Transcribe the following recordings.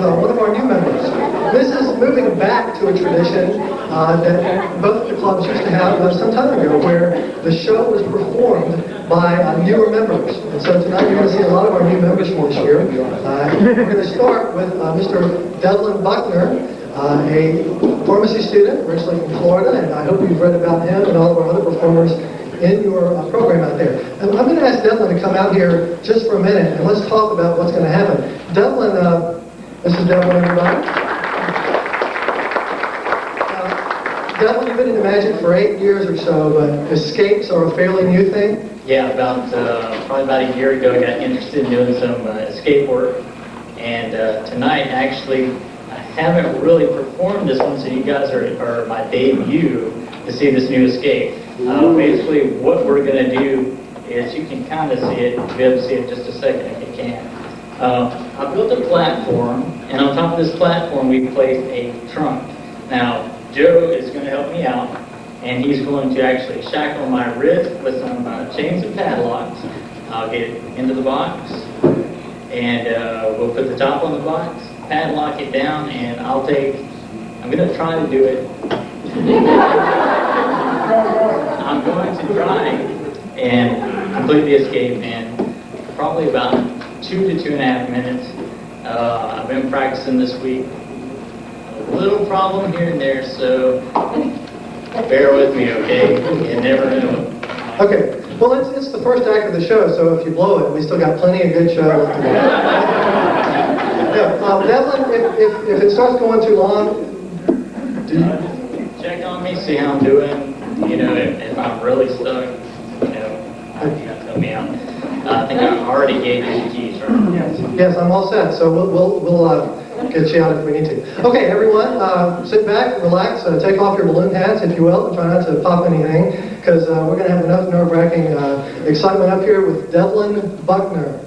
One of our new members. This is moving back to a tradition that both the clubs used to have some time ago, where the show was performed by newer members. And so tonight you're going to see a lot of our new members for this year. We're going to start with Mr. Devlon Buckner, a pharmacy student originally from Florida, and I hope you've read about him and all of our other performers in your program out there. And I'm going to ask Devlon to come out here just for a minute, and let's talk about what's going to happen. Devlon, this is Devlon, everybody. Devlon, you've been into magic for 8 years or so, but escapes are a fairly new thing? Yeah, probably about a year ago I got interested in doing some escape work. And tonight, actually, I haven't really performed this one, so you guys are my debut to see this new escape. Basically, what we're going to do is, you can kind of see it, you'll be able to see it in just a second if you can. I built a platform, and on top of this platform we placed a trunk. Now, Joe is going to help me out, and he's going to actually shackle my wrist with some chains and padlocks. I'll get it into the box, and we'll put the top on the box, padlock it down, and I'm going to try to do it. I'm going to try and complete the escape in probably about 2 to 2.5 minutes. I've been practicing this week. A little problem here and there, so bear with me, okay? You never know. Okay, well, it's the first act of the show, so if you blow it, we still got plenty of good show left to go. Yeah, Devlon, if it starts going too long, check on me, see how I'm doing. You know, if I'm really stuck, you know, tell me out. I think I already gave you the keys, right? Yes, I'm all set, so we'll get you out if we need to. Okay, everyone, sit back, relax, take off your balloon hats, if you will, and try not to pop anything, because we're going to have enough nerve-wracking excitement up here with Devlon Buckner.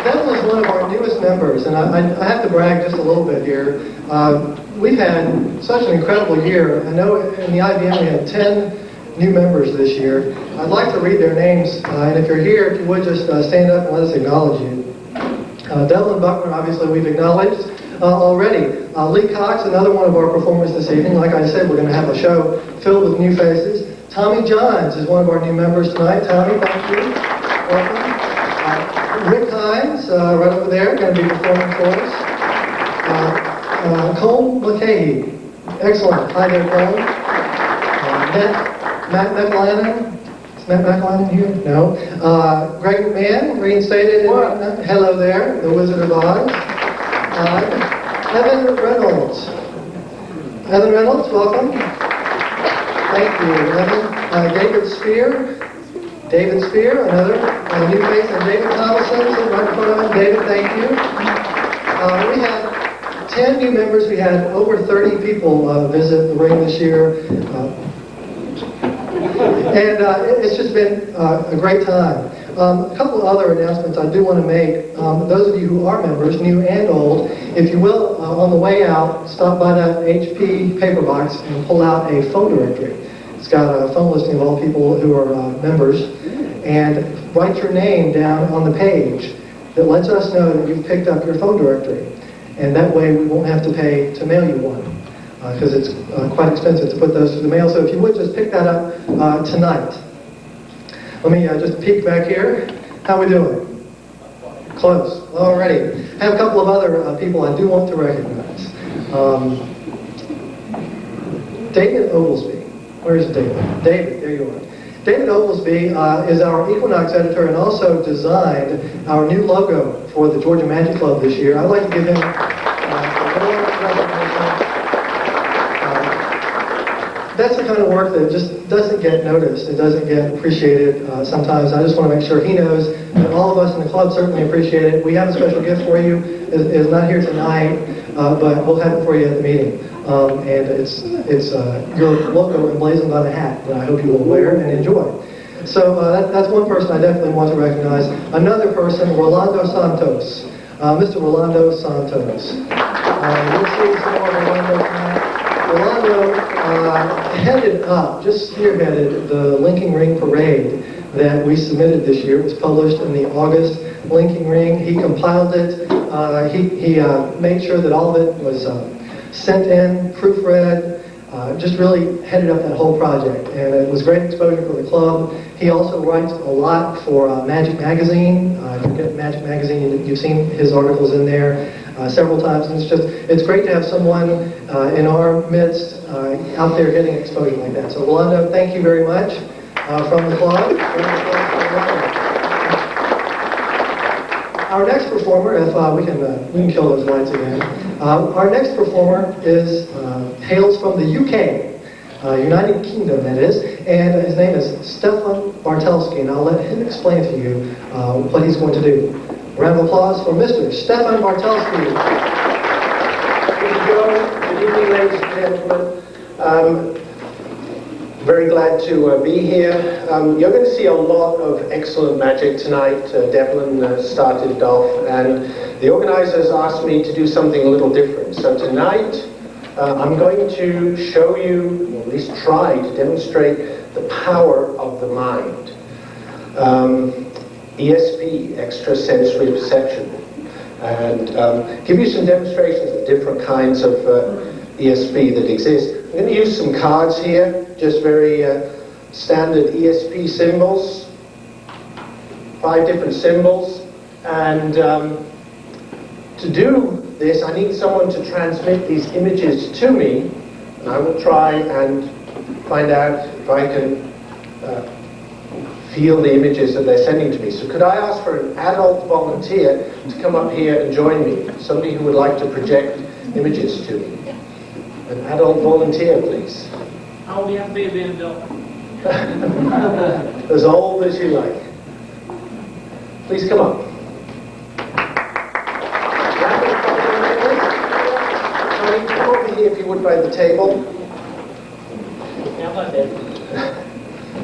Devlon is one of our newest members, and I have to brag just a little bit here. We've had such an incredible year. I know in the IBM we had 10 new members this year. I'd like to read their names, and if you're here, if you would just stand up and let us acknowledge you. Devlon Buckner, obviously we've acknowledged already. Lee Cox, another one of our performers this evening. Like I said, we're going to have a show filled with new faces. Tommy Johns is one of our new members tonight. Tommy, thank you. Welcome. Rick Hines, right over there, going to be performing for us. Cole McCahey. Excellent. Hi there, Cole. Matt McLennan. Is Matt McLennan here? No. Greg McMahon, reinstated. Hello there, the Wizard of Oz. Evan Reynolds. Evan Reynolds, welcome. Thank you, Evan. David Spear, another new face, and David Thomason, sitting right in front of him. David, thank you. We had 10 new members. We had over 30 people visit the ring this year. And it's just been a great time. A couple of other announcements I do want to make. Those of you who are members, new and old, if you will, on the way out, stop by that HP paper box and pull out a phone directory. It's got a phone listing of all people who are members, and write your name down on the page that lets us know that you've picked up your phone directory. And that way we won't have to pay to mail you one, because it's quite expensive to put those through the mail. So if you would just pick that up tonight. Let me just peek back here. How we doing? Close. Alrighty. I have a couple of other people I do want to recognize. David Oglesby. Where's David? David, there you are. David Oglesby is our Equinox editor and also designed our new logo for the Georgia Magic Club this year. I'd like to give him a warm recognition. That's the kind of work that just doesn't get noticed. It doesn't get appreciated sometimes. I just want to make sure he knows that all of us in the club certainly appreciate it. We have a special gift for you. It's not here tonight, but we'll have it for you at the meeting. And it's your logo emblazoned on a hat that I hope you will wear and enjoy. So that's one person I definitely want to recognize. Another person, Rolando Santos. Mr. Rolando Santos. You'll see some more of Rolando tonight. Rolando just spearheaded the Linking Ring Parade that we submitted this year. It was published in the August Linking Ring. He compiled it. He made sure that all of it was sent in, proofread, just really headed up that whole project. And it was great exposure for the club. He also writes a lot for Magic Magazine. If you get Magic Magazine, you've seen his articles in there several times. And it's great to have someone in our midst out there getting exposure like that. So Rolando, thank you very much from the club. Our next performer, if we can kill those lights again. Our next performer hails from the UK, United Kingdom, that is, and his name is Stefan Bartelski, and I'll let him explain to you what he's going to do. Round of applause for Mr. Stefan Bartelski. Good evening, ladies and gentlemen. Very glad to be here. You're going to see a lot of excellent magic tonight. Devlon started it off, and the organizers asked me to do something a little different. So tonight, I'm going to show you, or at least try to demonstrate the power of the mind. ESP, extrasensory perception, and give you some demonstrations of different kinds of ESP that exist. I'm going to use some cards here, just very standard ESP symbols, 5 different symbols, and to do this I need someone to transmit these images to me, and I will try and find out if I can feel the images that they're sending to me. So could I ask for an adult volunteer to come up here and join me? Somebody who would like to project images to me. An adult volunteer, please. How old do you have to be an adult? As old as you like. Please come up. Tony, come over here if you would by the table. Yeah, I'm not dead.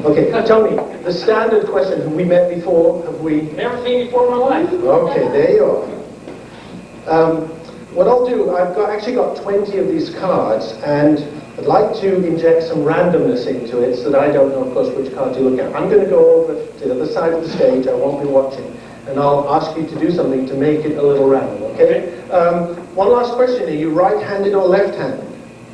Okay, Tony, the standard question, have we met before? Have we? Never seen you before in my life. Okay, there you are. What I'll do, actually got 20 of these cards, and I'd like to inject some randomness into it so that I don't know, of course, which card to look at. I'm going to go over to the other side of the stage, I won't be watching, and I'll ask you to do something to make it a little random, okay? One last question, are you right-handed or left-handed?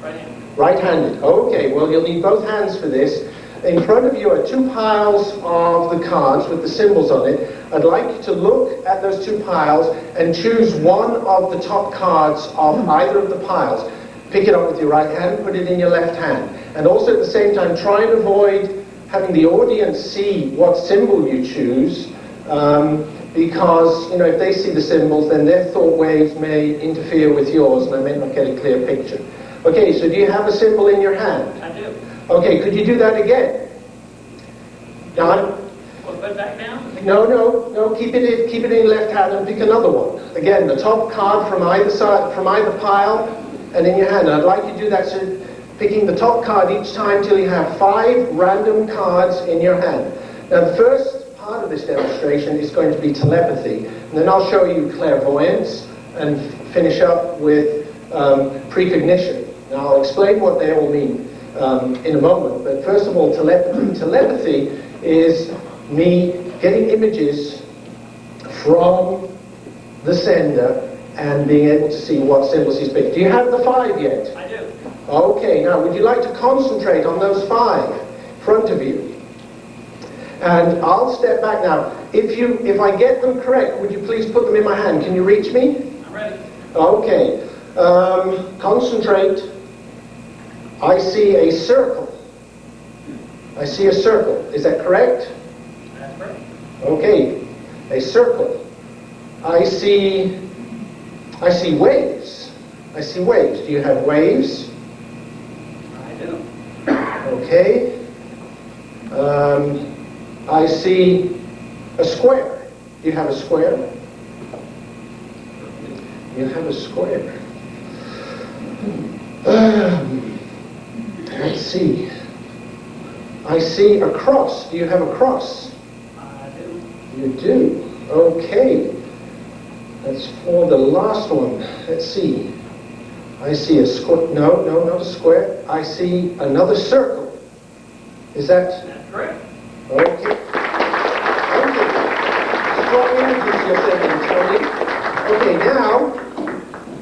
Right-handed. Right-handed, okay, well you'll need both hands for this. In front of you are two piles of the cards with the symbols on it. I'd like you to look at those two piles and choose one of the top cards of either of the piles. Pick it up with your right hand, put it in your left hand. And also at the same time, try and avoid having the audience see what symbol you choose, because, you know, if they see the symbols, then their thought waves may interfere with yours and I may not get a clear picture. Okay, so do you have a symbol in your hand? I do. Okay, could you do that again? Now, Well, put it back down. no, keep it in your left hand and pick another one. Again, the top card from either side, from either pile, and in your hand. I'd like you to do that, so picking the top card each time till you have 5 random cards in your hand. Now, the first part of this demonstration is going to be telepathy, and then I'll show you clairvoyance and finish up with precognition. Now, I'll explain what they all mean in a moment, but first of all, telepathy. Telepathy is me getting images from the sender and being able to see what symbols he's picked. Do you have the 5 yet? I do. Okay, now would you like to concentrate on those 5 in front of you? And I'll step back now. If I get them correct, would you please put them in my hand? Can you reach me? I'm ready. Okay. Concentrate. I see a circle. I see a circle. Is that correct? That's correct. Okay. A circle. I see waves. I see waves. Do you have waves? I do. Okay. I see a square. Do you have a square? You have a square. Let's see. I see a cross. Do you have a cross? I do. You do. Okay. That's for the last one. Let's see. I see a square. No, not a square. I see another circle. Is that? That's correct. Okay. Okay. Strong images you're sending, Tony. Okay, now,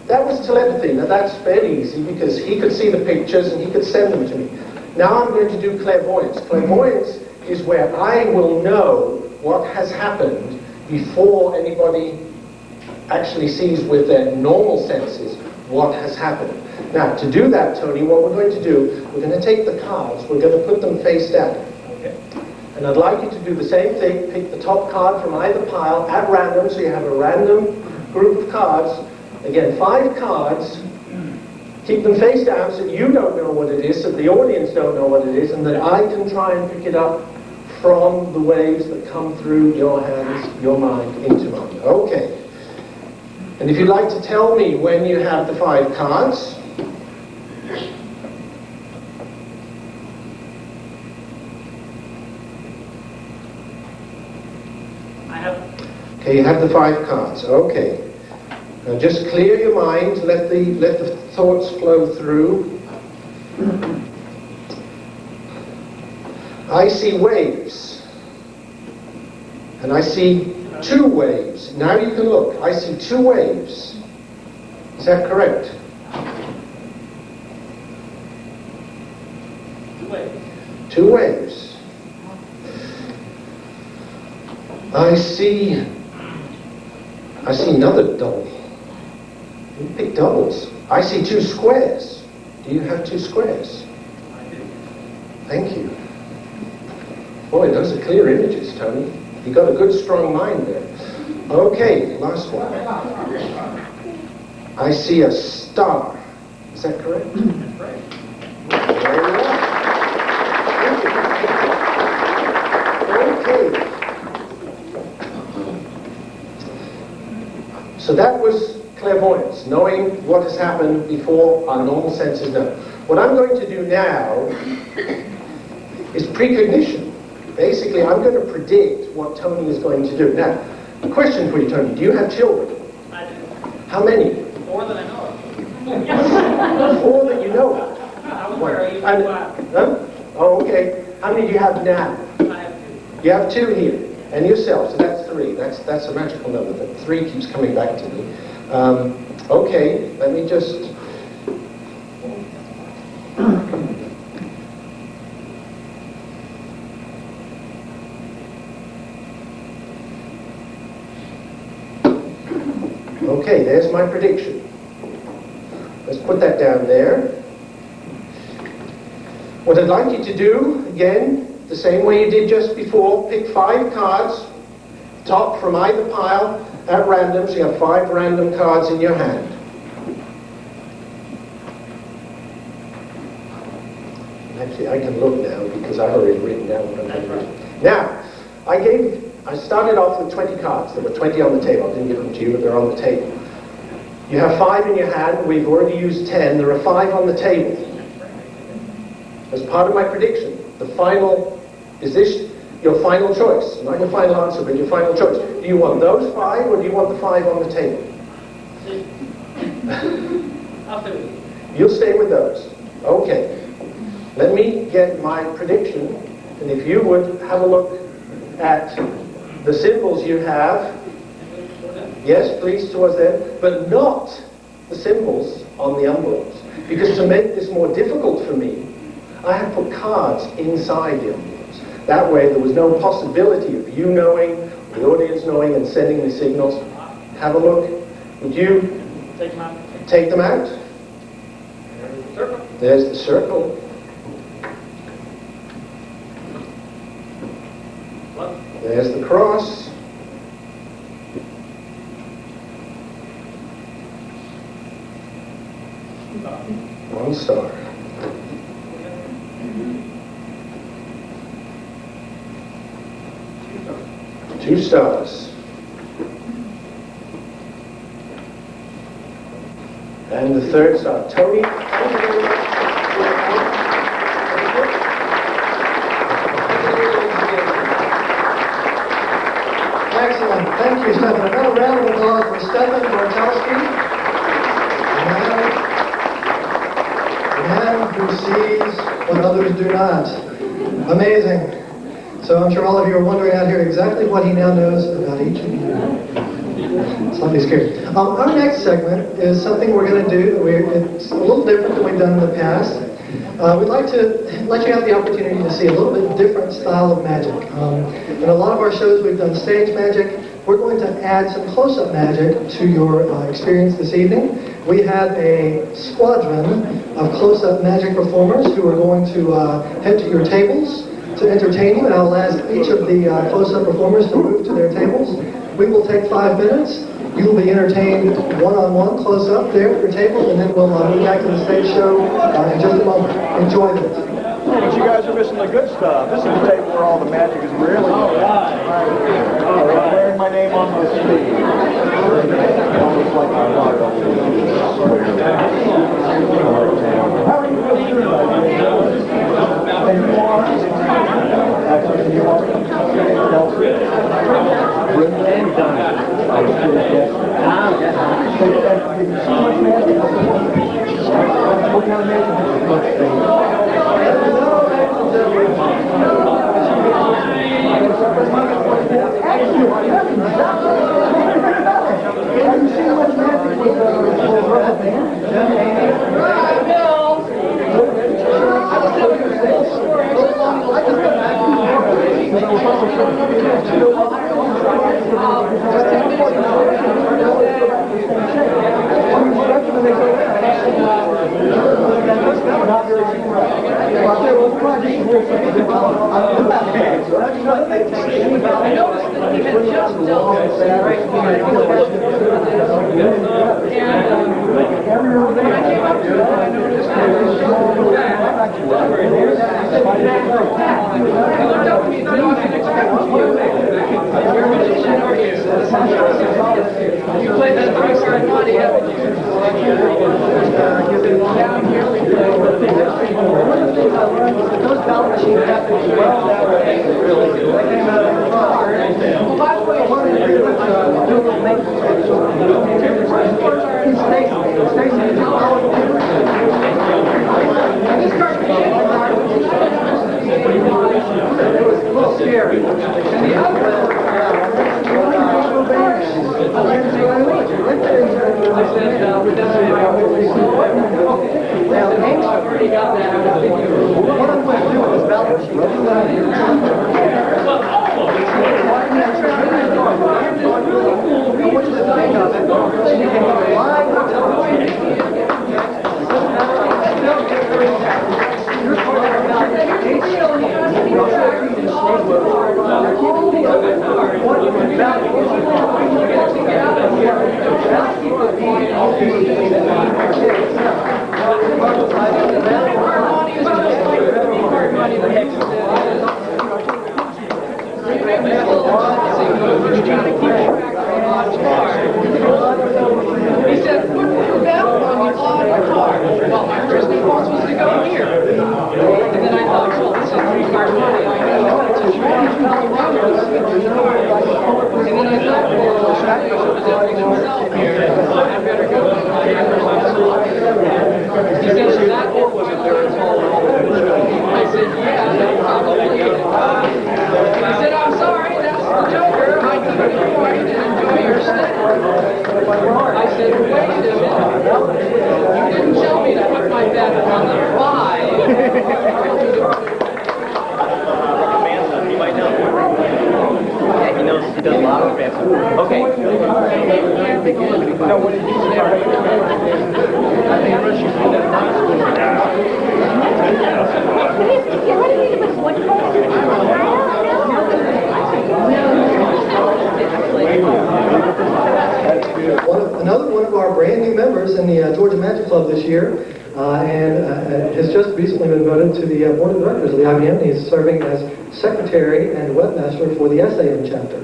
that was telepathy. Now that's very easy because he could see the pictures and he could send them to me. Now I'm going to do clairvoyance. Clairvoyance is where I will know what has happened before anybody actually sees with their normal senses what has happened. Now, to do that, Tony, what we're going to do, we're going to take the cards, we're going to put them face down. Okay. And I'd like you to do the same thing, pick the top card from either pile at random, so you have a random group of cards. Again, 5 cards. Keep them face down so you don't know what it is, so the audience don't know what it is, and that I can try and pick it up from the waves that come through your hands, your mind, into mine. Okay. And if you'd like to tell me when you have the 5 cards. I have. Okay, you have the 5 cards. Okay. Now just clear your mind, let the thoughts flow through. I see waves. And I see 2 waves. Now you can look. I see 2 waves. Is that correct? 2 waves. 2 waves. I see another double. You pick doubles. I see 2 squares. Do you have 2 squares? I do. Thank you. Boy, those are clear images, Tony. You've got a good, strong mind there. Okay, last one. I see a star. Is that correct? That's right. Very well. Thank you. Okay. So that was clairvoyance, knowing what has happened before our normal senses know. What I'm going to do now is precognition. Basically, I'm going to predict what Tony is going to do. Now, a question for you, Tony. Do you have children? I do. How many? More than I know of. 4 that you know of. I'm aware of you. And- huh? Oh, okay. How many do you have now? I have two. You have 2 here, and yourself, so that's 3. That's a magical number, but 3 keeps coming back to me. Okay, let me just... Okay, there's my prediction. Let's put that down there. What I'd like you to do, again, the same way you did just before, pick 5 cards, top from either pile at random, so you have 5 random cards in your hand. Actually, I can look now because I've already written down what I'm going to do. Now, I started off with 20 cards. There were 20 on the table. I didn't give them to you, but they're on the table. You have 5 in your hand. We've already used 10. There are 5 on the table. As part of my prediction, the final, is this your final choice? Not your final answer, but your final choice. Do you want those 5 or do you want the 5 on the table? I'll stay with you. You'll stay with those. Okay. Let me get my prediction, and if you would have a look at the symbols you have. Yes, please, towards them, but not the symbols on the envelopes. Because to make this more difficult for me, I have put cards inside the envelopes. That way there was no possibility of you knowing, the audience knowing, and sending the signals. Have a look. Would you Take them out. take them out? Circle. There's the circle. Left. There's the cross. One star. Two stars. And the third star. Tony, thank you very much. Excellent. Thank you, Stefan. Another round of applause for Stefan Bartelski, the man who sees what others do not. Amazing. So I'm sure all of you are wondering out here exactly what he now knows about each of you. Slightly scary. Our next segment is something we're going to do. It's a little different than we've done in the past. We'd like to let you have the opportunity to see a little bit different style of magic. In a lot of our shows, we've done stage magic. We're going to add some close-up magic to your experience this evening. We have a squadron of close-up magic performers who are going to head to your tables to entertain you, and I'll ask each of the close-up performers to move to their tables. We will take 5 minutes. You will be entertained one-on-one, close up there at your table, and then we'll move back to the stage show in just a moment. Enjoy this. But you guys are missing the good stuff. This is the table where all the magic is really good. I'm wearing my name on the sleeve. Almost like my heart. How are you guys doing? And you are? Actually, you are? I was curious, yes. So, did you see much magic? What kind of magic did you see? Have you seen much magic with the rubber band? Not very correct. Well, there was project here. I noticed that he had just dealt with some great cards. And when I came up to it, I noticed that it was just back. He looked up to me and said, "Oh, I didn't expect you. You're a magician, aren't you?" You played that 3-card money, haven't you? Down here we play. One of the things I learned was that those ballot machines have to be well that way. He said, put your belt on the odd car. Well, I'm just supposed to go here. And then I thought, well, this is 3 cars money. I know it's a strange fellow runners. And then I thought, well, himself here. I better go. He said, is that what was it there? I said, yeah, that probably is. He said, I'm sorry, that's the Joker. I couldn't avoid and enjoy your stay. I said, wait a minute. You didn't tell me to put my bet on the 5. He might know. Yeah, he knows. He does a lot of fans. Okay. No, what did you say? Another one of our brand new members in the Georgia Magic Club this year, and has just recently been voted to the board of directors of the IBM. He's serving as secretary and webmaster for the SAM chapter.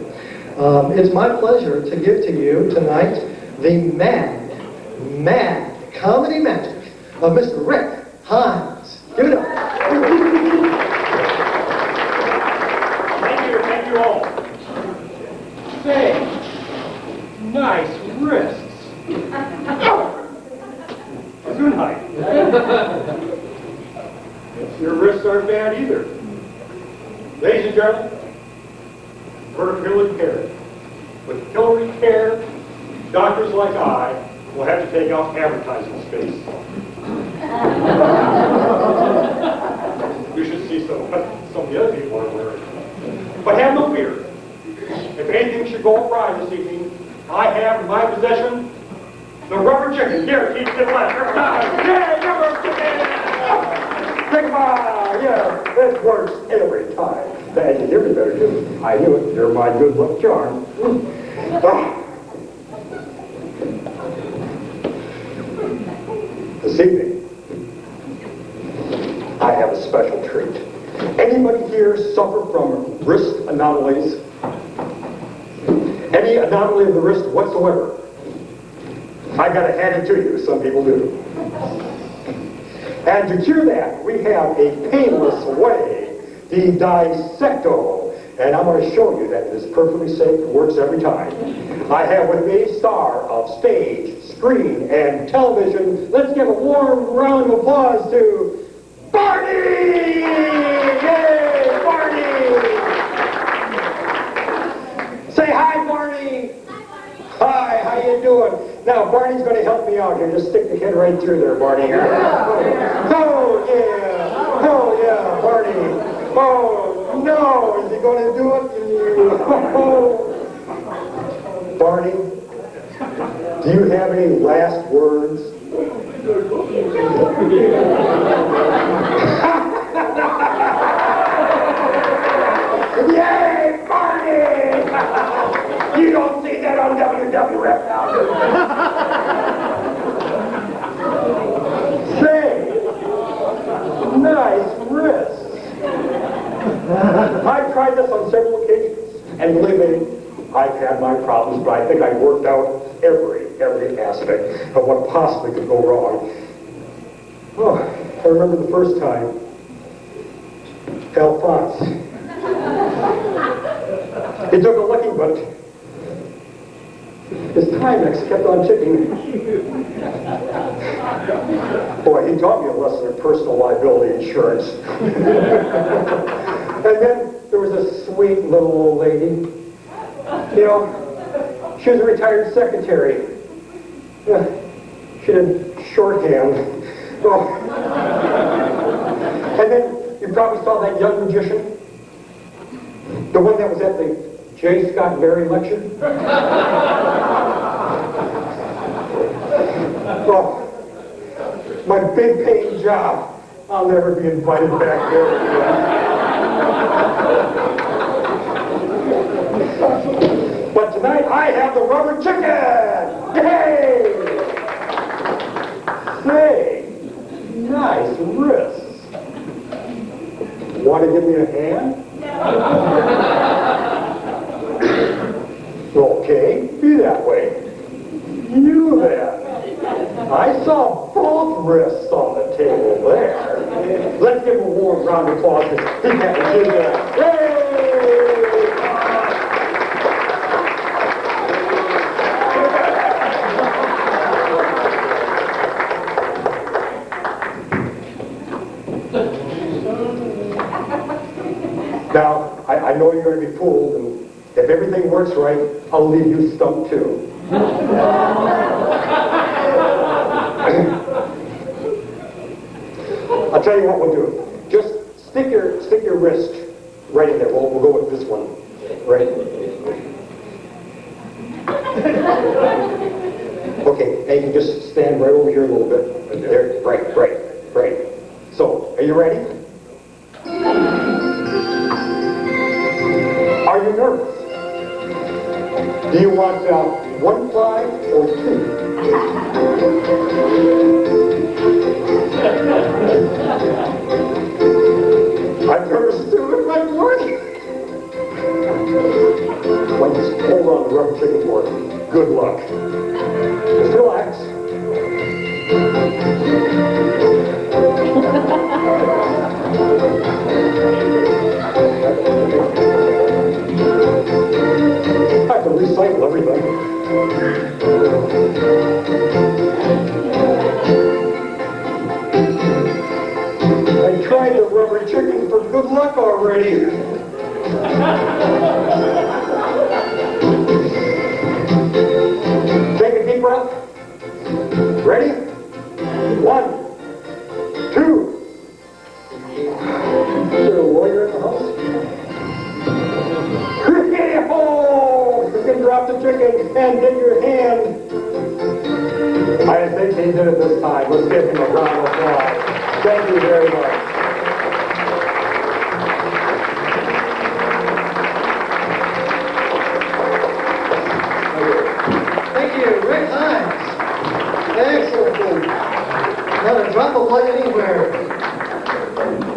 It's my pleasure to give to you tonight the mad comedy magic of Mr. Rick Hinze. Give it up. Thank you all. Say, nice wrists. Good night. Your wrists aren't bad either. Ladies and gentlemen, fertility care. With fertility care, doctors like I will have to take out advertising space. You should see some of the other people are wearing. But have no fear. If anything should go awry this evening, I have in my possession the rubber chicken. Here, keep it left. Yeah, rubber chicken! Come on, yeah, this works every time. Bad you never better do. I knew it. You're my good luck charm. This evening, I have a special treat. Anybody here suffer from wrist anomalies? Any anomaly of the wrist whatsoever? I gotta hand it to you, some people do. And to cure that, we have a painless way, the dissecto. And I'm going to show you that it is perfectly safe, it works every time. I have with me a star of stage, screen, and television. Let's give a warm round of applause to Barney! Yay, Barney! Say hi, Barney! Hi, how you doing? Now, Barney's going to help me out here. Just stick your head right through there, Barney. Oh, yeah! Oh, yeah, Barney! Oh, no! Is he going to do it? Barney, do you have any last words? Yay, Barney! You don't see that on WWF now, do you? Say, nice wrists. I've tried this on several occasions, and believe me, I've had my problems, but I think I worked out every aspect of what possibly could go wrong. Oh, I remember the first time, Alphonse. It took a licking, but his Timex kept on ticking. Boy, he taught me a lesson in personal liability insurance. And then there was a sweet little old lady. You know, she was a retired secretary. She did shorthand. Oh. And then you probably saw that young magician. The one that was at the J. Scott Berry lecture. Oh, my big paying job. I'll never be invited back there again. But tonight I have the rubber chicken! Yay! Say, nice wrists. Want to give me a hand? Okay, be that way. You then. I saw both wrists on the table there. Let's give him a warm round of applause. He got the chin down. Hey! Now, I know you're going to be fooled, and if everything works right, I'll leave you stumped too. I'll tell you what we'll do. Just stick your wrist right in there. We'll go with this one. Right. Okay, and you can just stand right over here a little bit. There. Right. So, are you ready? Are you nervous? Do you want 1 fly or 2? I'm nervous too, it might work. Well, just hold on to the rubber chicken for it. Good luck. Just relax. I have to recycle everything. I tried the rubber chicken for good luck already. Take a deep breath. Ready? 1, 2. Is there a lawyer in the house? Oh, you can drop the chicken and get your hand. I think he did it this time. Let's give him a round of applause. Thank you very much. Thank you, Rick Hines. Excellent. Not a drop of blood anywhere.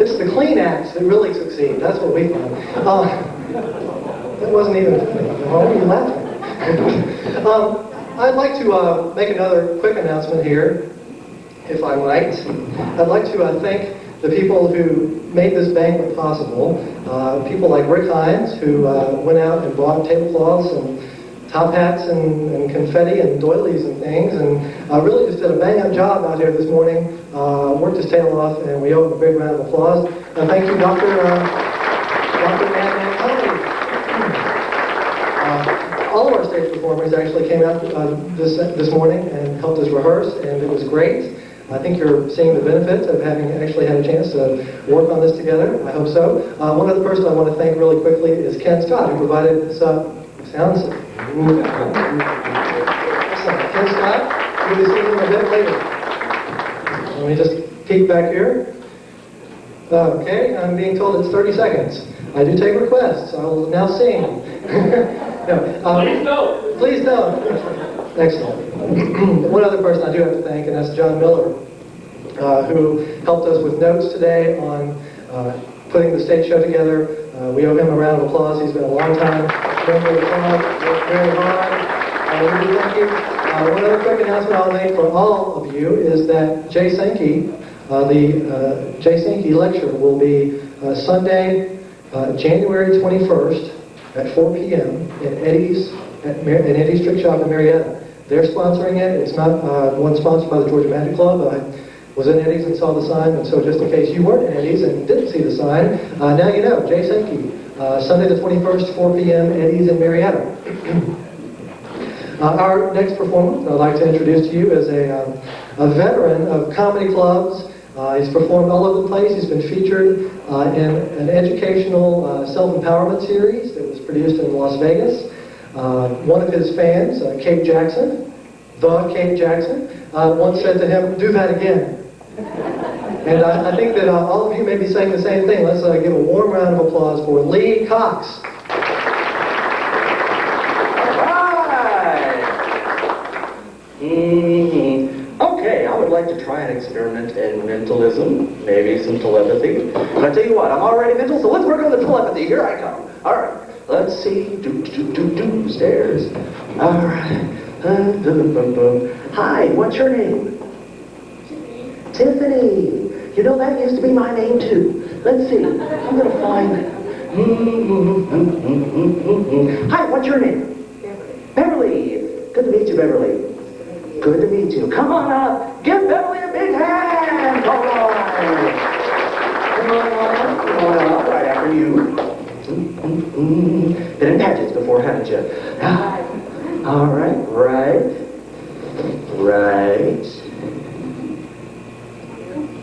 It's the clean acts that really succeed. That's what we found. That wasn't even funny. Why were you laughing? I'd like to make another quick announcement here, if I might. I'd like to thank the people who made this banquet possible. People like Rick Hines, who went out and bought tablecloths and top hats and confetti and doilies and things, and really just did a bang-up job out here this morning. Worked his tail off, and we owe him a big round of applause. Thank you, Dr. Matt Comedy. All of our stage performers actually came out this morning and helped us rehearse, and it was great. I think you're seeing the benefit of having actually had a chance to work on this together. I hope so. One other person I want to thank really quickly is Ken Scott, who provided this sound system. Ken Scott, you'll be seeing him a bit later. Let me just peek back here. Okay, I'm being told it's 30 seconds. I do take requests. I will now sing. No, please don't. Excellent. One other person I do have to thank, and that's John Miller, who helped us with notes today on putting the stage show together. We owe him a round of applause. He's been a long time member of the club, worked very hard. We do thank you. One other quick announcement I'll make for all of you is that Jay Sankey, the Jay Sankey lecture will be Sunday, January 21st at 4 p.m. in Eddie's Trick Shop in Marietta. They're sponsoring it. It's not one sponsored by the Georgia Magic Club. I was in Eddie's and saw the sign, and so just in case you weren't in Eddie's and didn't see the sign, now you know, Jay Sankey, Sunday the 21st, 4 p.m., Eddie's in Marietta. Our next performer I'd like to introduce to you is a veteran of comedy clubs. He's performed all over the place. He's been featured in an educational self-empowerment series that was produced in Las Vegas. One of his fans, Kate Jackson, once said to him, "Do that again." And I think that all of you may be saying the same thing. Let's give a warm round of applause for Lee Cox. Okay, I would like to try an experiment in mentalism, maybe some telepathy. But I tell you what, I'm already mental, so let's work on the telepathy. Here I come. All right. Let's see. Stairs. All right. Hi, what's your name? Tiffany. You know, that used to be my name, too. Let's see. I'm going to find... Hi, what's your name? Beverly. Good to meet you, Beverly. Good to meet you. Come on up. Give Beverly a big hand. All right. Come on up. Right after you. Been in pageants before, haven't you? All right.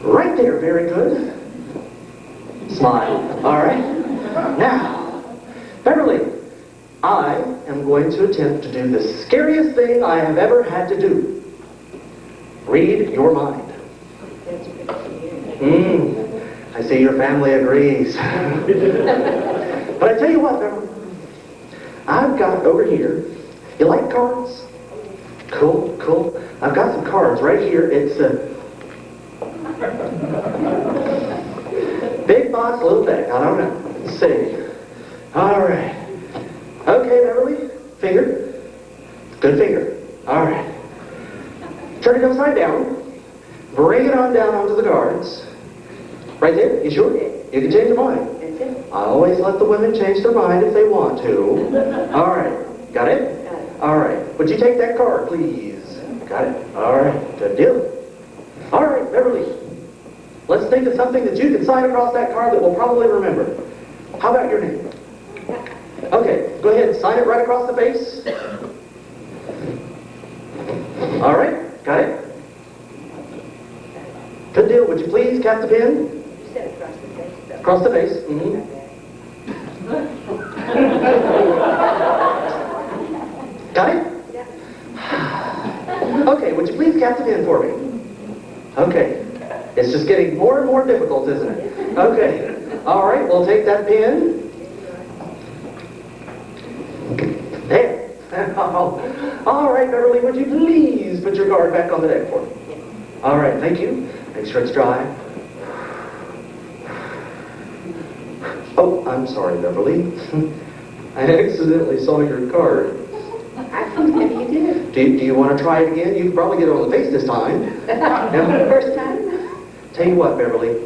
Right there. Very good. Smile. All right. Now, Beverly, I am going to attempt to do the scariest thing I have ever had to do. Read your mind. I see your family agrees. But I tell you what, Beverly, I've got over here, you like cards? Cool. I've got some cards right here. It's a big box, little deck. I don't know. Let's see. All right. Okay, Beverly. Finger. Good finger. All right. Turn it upside down. Bring it on down onto the cards. Right there. You sure? You can change your mind. I always let the women change their mind if they want to. All right. Got it? All right. Would you take that card, please? Got it. All right. Good deal. All right, Beverly. Let's think of something that you can sign across that card that we'll probably remember. How about your name? Okay, go ahead and sign it right across the face. All right, got it? Good deal. Would you please cap the pen? You said across the face. Across the face. Mm-hmm. Got it? Yeah. Okay, would you please cap the pen for me? Okay. It's just getting more and more difficult, isn't it? Okay. All right, we'll take that pen. There. All right, Beverly, would you please put your card back on the deck for me? All right, thank you. Make sure it's dry. Oh, I'm sorry, Beverly. I accidentally saw your card. I thought maybe you did. Do you want to try it again? You can probably get it on the face this time. First time? Tell you what, Beverly,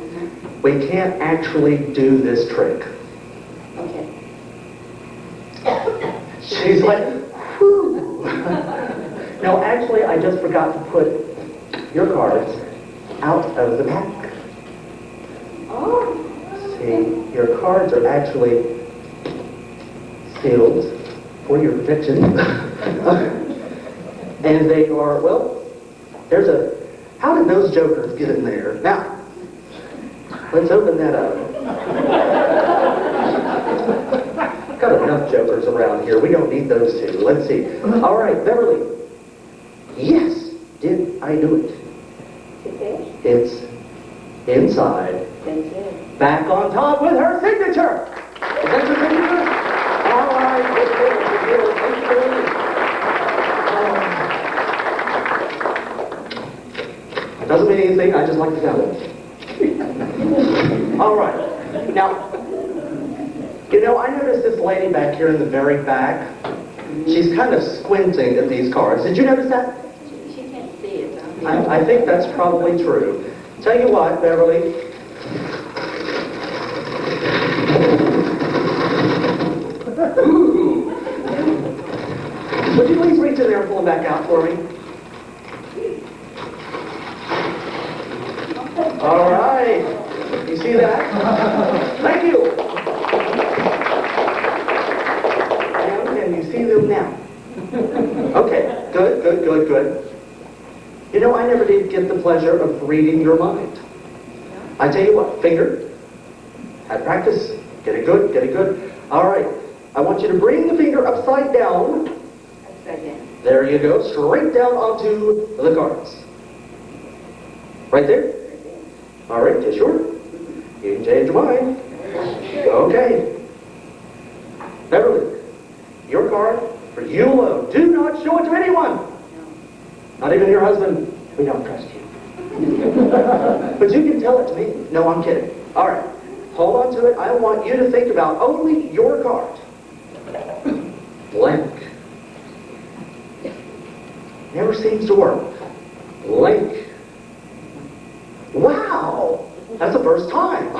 we can't actually do this trick. Okay. She's like, whew. No, actually, I just forgot to put your cards out of the pack. Oh. See, your cards are actually sealed for your protection. And they are, well, there's a, how did those jokers get in there? Now, let's open that up. Got enough jokers around here. We don't need those two. Let's see. All right, Beverly. Yes, did I do it? Okay. It's inside. That's it. Back on top with her signature. Is that your signature? All right, good deal, good deal. Thank you, Beverly. Doesn't mean anything. I just like the sound of it. All right. Now, you know, I noticed this lady back here in the very back. She's kind of squinting at these cards. Did you notice that? She can't see it. I think that's probably true. Tell you what, Beverly. Ooh. Would you please reach in there and pull them back out for me? All right. You see that? Thank you. And can you see them now? Okay. Good. You know, I never did get the pleasure of reading your mind. I tell you what, finger. Have practice. Get it good. All right. I want you to bring the finger upside down. Upside down. There you go. Straight down onto the cards. Right there? All right, you sure? You can change your mind. Okay. Beverly, your card for you alone. Do not show it to anyone. Not even your husband. We don't trust you. But you can tell it to me. No, I'm kidding. All right. Hold on to it. I want you to think about only your card. Never seems to work. Link. Wow! That's the first time.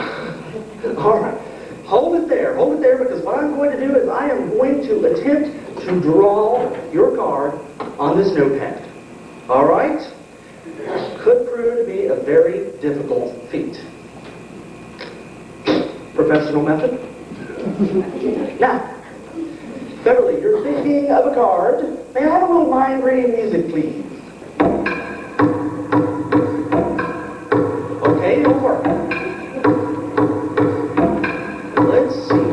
All right. Hold it there, because what I'm going to do is I am going to attempt to draw your card on this notepad. All right? Could prove to be a very difficult feat. Professional method? Now, Beverly, you're thinking of a card. May I have a little mind-reading music, please? Okay, it'll work. Let's see.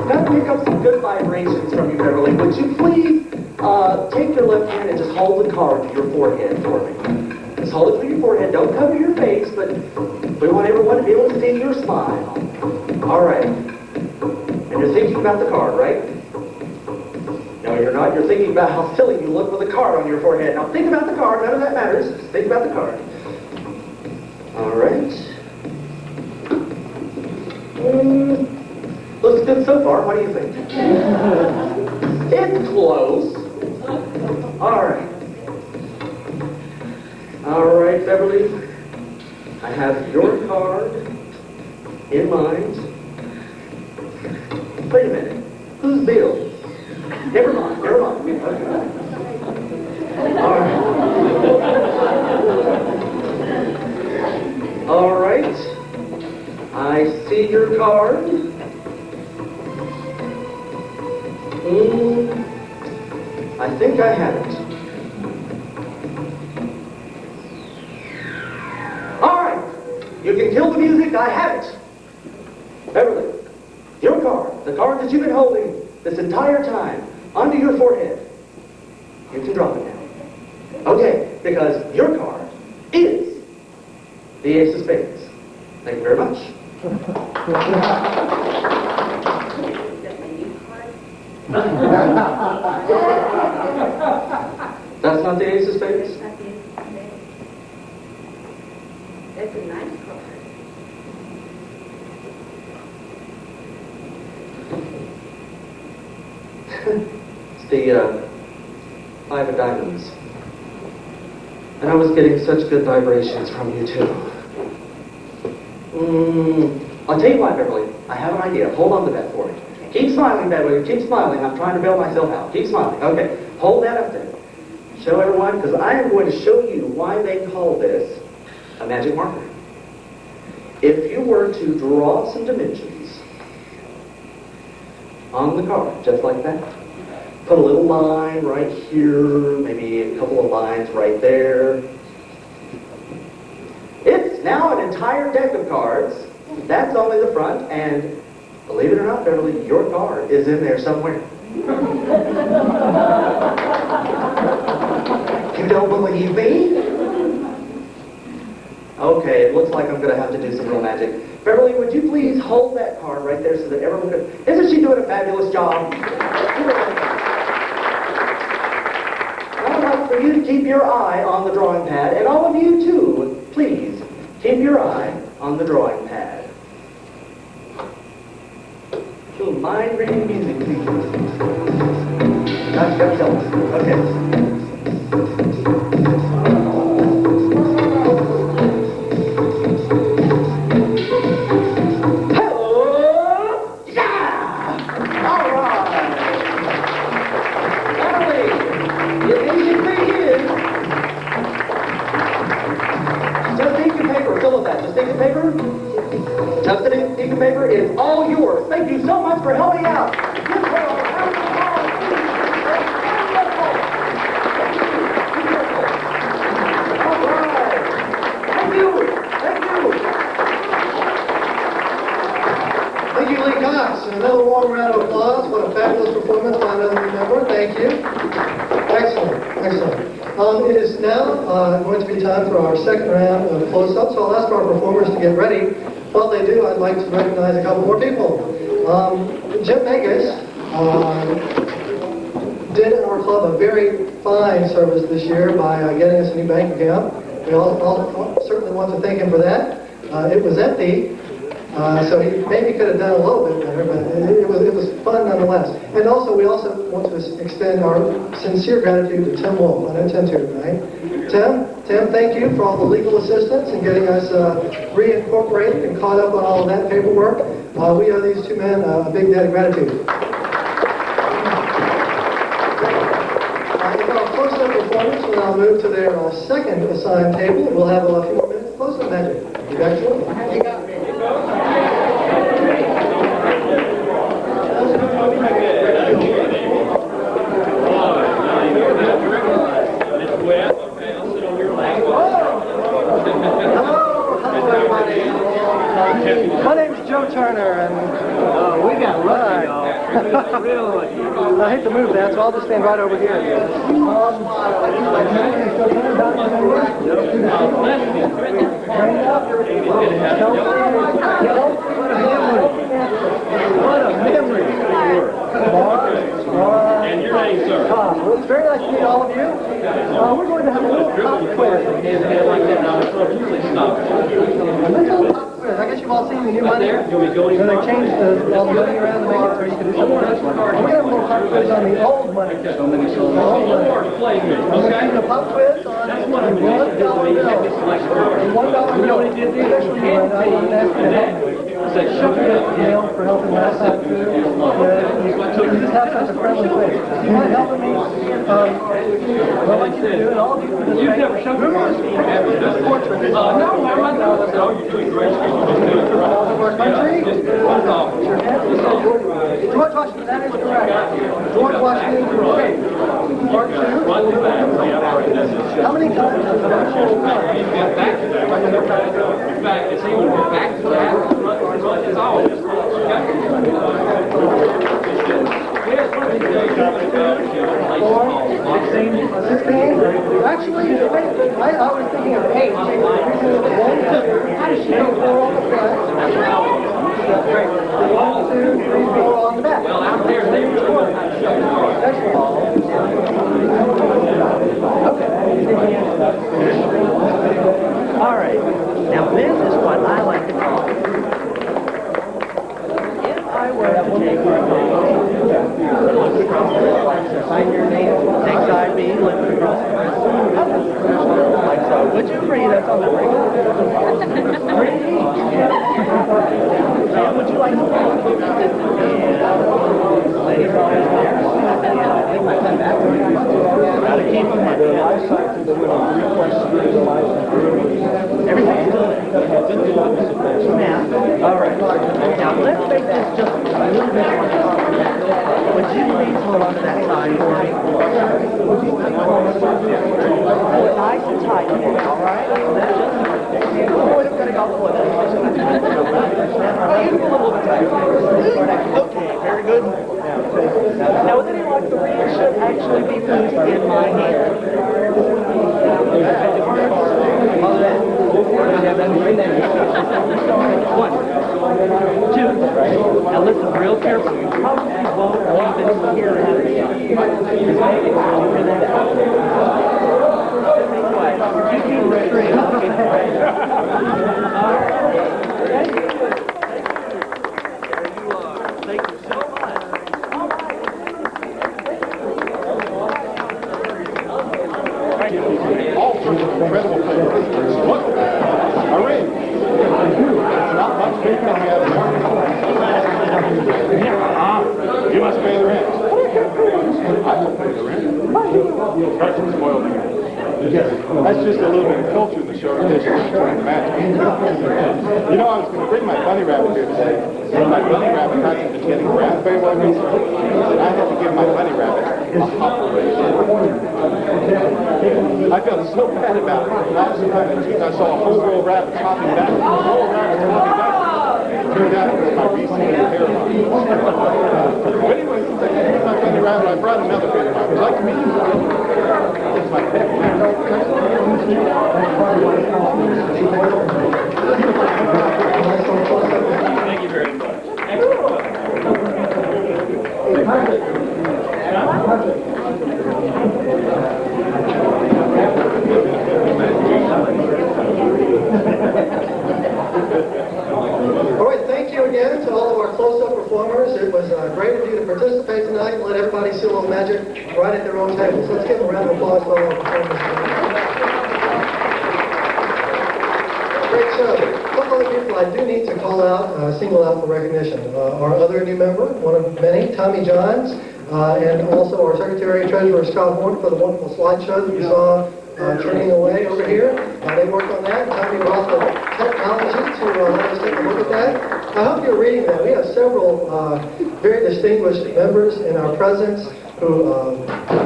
Got to pick up some good vibrations from you, Beverly. Would you please take your left hand and just hold the card to your forehead for me? Just hold it to your forehead. Don't cover your face, but we want everyone to be able to see your smile. All right. And you're thinking about the card, right? No, you're not. You're thinking about how silly you look with a card on your forehead. Now think about the card. None of that matters. Just think about the card. All right. Looks good so far. What do you think? It's close. All right. All right, Beverly. I have your card in mind. Wait a minute. Who's Bill? Never mind. Okay. All right. All right. I see your card. I think I have it. All right. You can kill the music. I have it. Beverly, your card, the card that you've been holding this entire time, onto your forehead. You can drop it now. Okay, because your card is the Ace of Spades. Thank you very much. That's not the Ace of Spades? That's a nice card. It's the Five of Diamonds. And I was getting such good vibrations from you, too. I'll tell you what, Beverly. I have an idea. Hold on to that for me. Keep smiling, Beverly. Keep smiling. I'm trying to bail myself out. Keep smiling. Okay. Hold that up there. Show everyone, because I am going to show you why they call this a magic marker. If you were to draw some dimensions on the card, just like that, put a little line right here, maybe a couple of lines right there. It's now an entire deck of cards. That's only the front, and believe it or not, Beverly, your card is in there somewhere. You don't believe me? Okay, it looks like I'm going to have to do some real magic. Beverly, would you please hold that card right there so that everyone can... Isn't she doing a fabulous job? I'd like for you to keep your eye on the drawing pad, and all of you too, please, keep your eye on the drawing pad. A little mind-reading music, please. That's got jealous. Okay. Paper is all yours. Thank you so much for helping out. Give her a round of applause. All right. Thank you. Thank you. Thank you, Lee Cox. And another warm round of applause. What a fabulous performance by another new member. Thank you. Excellent. Excellent. It is now going to be time for our second round of close-up, so I'll ask our performers to get ready. While they do, I'd like to recognize a couple more people. Jim Vegas did in our club a very fine service this year by getting us a new bank account. We all certainly want to thank him for that. It was empty, so he maybe could have done a little bit better, but it was fun nonetheless. And also, we also want to extend our sincere gratitude to Tim Wolf. I know Tim's here tonight. Tim, thank you for all the legal assistance and getting us reincorporated and caught up on all of that paperwork. We owe these two men a big debt of gratitude. In our close-up performance, we'll now move to their second assigned table. We'll have a few more minutes of close-up magic. You back, Joel? My name's Joe Turner, and we got lucky, y'all. I hate to move that, so I'll just stand right over here. What a memory! And your name, sir? Well, it's very nice to meet all of you. We're going to have a little pop quiz. I guess you've all seen the new money. They changed all the money around to make it so you can do something else. We're going to have a little pop quiz on the old money. The old money. We're going to do a pop quiz on the $1 bill. The $1 bill. Especially when I was asking to help you. Shook you up, Gail, for helping last time. You just have such a friendly face. You mind helping me? What I'd like you to do, and all of you for this You've never shown me this portrait. No, I'm not doing so. You're doing great. Of our country. George Washington, that is correct. George Washington, correct. Part 2. How many times has that whole run? In fact, it's even back to that. It's all. Actually, I was thinking of 8. How does she know 4 on the front? 1, 2, 3, 4 on the back. Well, out there, they were going to show you. That's all. Okay. All right. Now this is what I like to call. If I were to take your name, look across the sign your name, take side B, look across like so. Would you agree that's on the ring? Would you like to ladies always there? Gotta keep them in. Everything's good. Now, all right. Now let's make this just a little bit more complicated. Would you please hold on to that side for me? Hold it nice and tight now, all right? Oh, it's gonna go for it. Oh, you can a little bit tighter. Okay, very good. Now, would anyone like the ring should actually be placed in my hand? One, two. Now listen real carefully. You probably won't even hear it. You keep the string. Thank you so much. All sorts of incredible things. Look, a ring. Not much bigger than we have here. You must pay the rent. I will pay the rent. That's spoiled again. That's just a little bit of culture in the show. Trying to match. You know, I was going to bring my bunny rabbit here today. My bunny rabbit hasn't been getting around very well recently. And I had to give my bunny rabbit a operation. I felt so bad about it. Last time I saw a whole row of rabbits hopping back. A whole rabbits hopping back. It turned out it was my recently hair loss. But anyway, since I gave my bunny rabbit, I brought another baby rabbit. Would you like to meet him? It's my pet. Thank you very much. All right, thank you again to all of our close-up performers. It was great of you to participate tonight and let everybody see a little magic right at their own tables. Let's give them a round of applause for all our performers tonight. Great show. A couple of people I do need to call out, single out for recognition. Our other new member, one of many, Tommy Johns, and also our Secretary and Treasurer, Scott Horn, for the wonderful slideshow that you saw turning away over here. They worked on that. Tommy brought the technology to let us take a look at that. I hope you're reading that. We have several very distinguished members in our presence who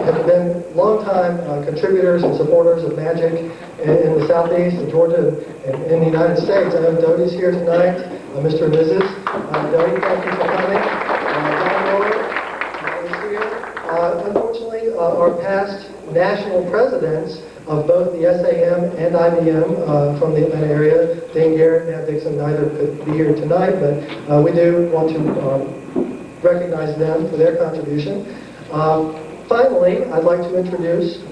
have been longtime contributors and supporters of magic in the Southeast, in Georgia, and in the United States. I know Doty's here tonight, Mr. and Mrs. Doty, thank you for coming. John Miller is here. Unfortunately, our past national presidents of both the SAM and IBM from the Atlanta area, Dean Garrett and Nat Dixon, neither could be here tonight, but we do want to recognize them for their contribution. Finally, I'd like to introduce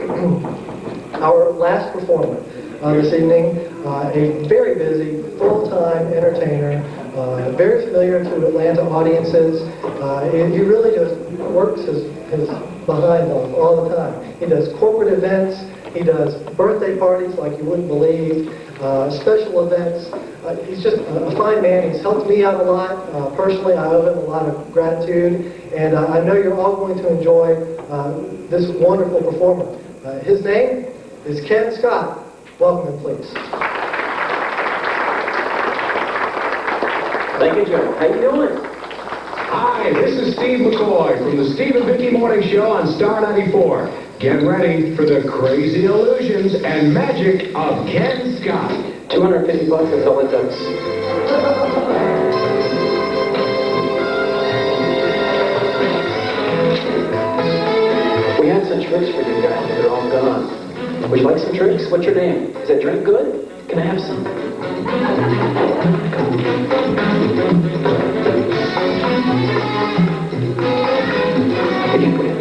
our last performer this evening, a very busy, full-time entertainer, very familiar to Atlanta audiences. He really just works his behind off all the time. He does corporate events, he does birthday parties like you wouldn't believe, special events. He's just a fine man. He's helped me out a lot. Personally, I owe him a lot of gratitude, and I know you're all going to enjoy this wonderful performer. His name is Ken Scott. Welcome him, please. Thank you, Joe. How you doing? Hi, this is Steve McCoy from the Steve and Vicki Morning Show on Star 94. Get ready for the crazy illusions and magic of Ken Scott. $250 is all it does. We had some tricks for you guys, but they're all gone. Would you like some tricks? What's your name? Is that drink good? Can I have some?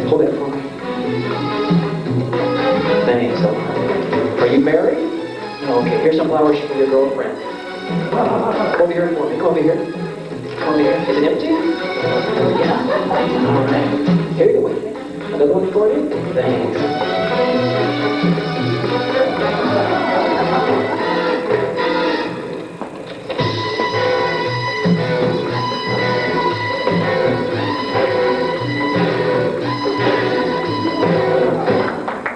Hold that for me. Thanks. Are you married? No, okay. Here's some flowers for your girlfriend. Come over here for me. Come over here. Come over here. Is it empty? Yeah. All right. Here you go. Another one for you? Thanks.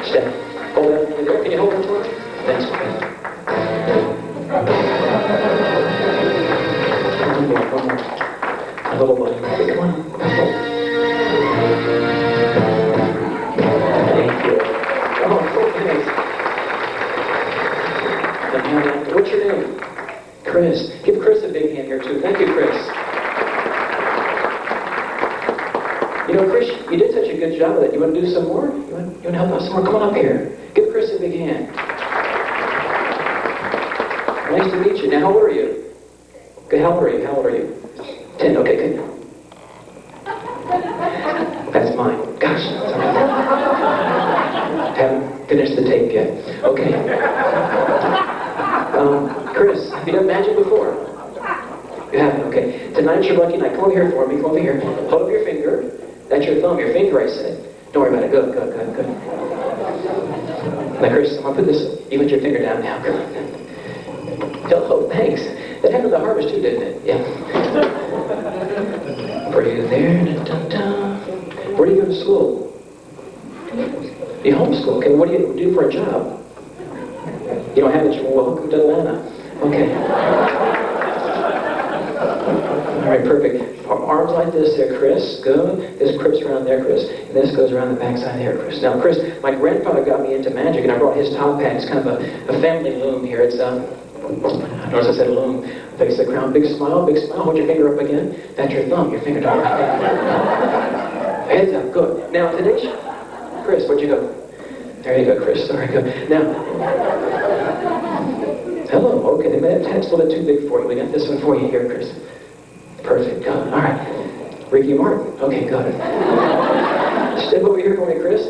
Steph, hold that for me there. Can you hold that for me? Thanks. A little buddy. Come on. Thank you. Oh, so thanks. What's your name? Chris. Give Chris a big hand here, too. Thank you, Chris. You know, Chris, you did such a good job of that. You want to do some more? You want to help out some more? Come on up here. Give Chris a big hand. Nice to meet you. Now, how old are you? Okay, how old are you? How old are you? 10. Okay, good. That's mine. Gosh. Sorry. Haven't finished the tape yet. Okay. Chris, have you done magic before? You haven't? Okay. Tonight's your lucky night. Come over here for me. Come over here. Hold up your finger. That's your thumb. Your finger, I said. Don't worry about it. Good, good, good, good. Now, Chris, I'm going to put this... You put your finger down now. Come on. Oh, thanks. That happened at the harvest too, didn't it? Yeah. Breathe there. Where do you go to school? You homeschool. Okay, what do you do for a job? You don't have it. Well, welcome to Atlanta. Okay. All right, perfect. Arms like this there, Chris. Good. This crips around there, Chris. And this goes around the backside there, Chris. Now, Chris, my grandfather got me into magic, and I brought his top hat. It's kind of a family loom here. It's notice I said loom. Face the crown. Big smile, big smile. Hold your finger up again. That's your thumb. Your finger down. Heads up. Good. Now, today's... Chris, where'd you go? There you go, Chris. All right, good. Now... Hello. Okay, the hat's a little bit too big for you. We got this one for you here, Chris. Perfect. Good. All right. Ricky Martin. Okay, good. Step over here for me, Chris.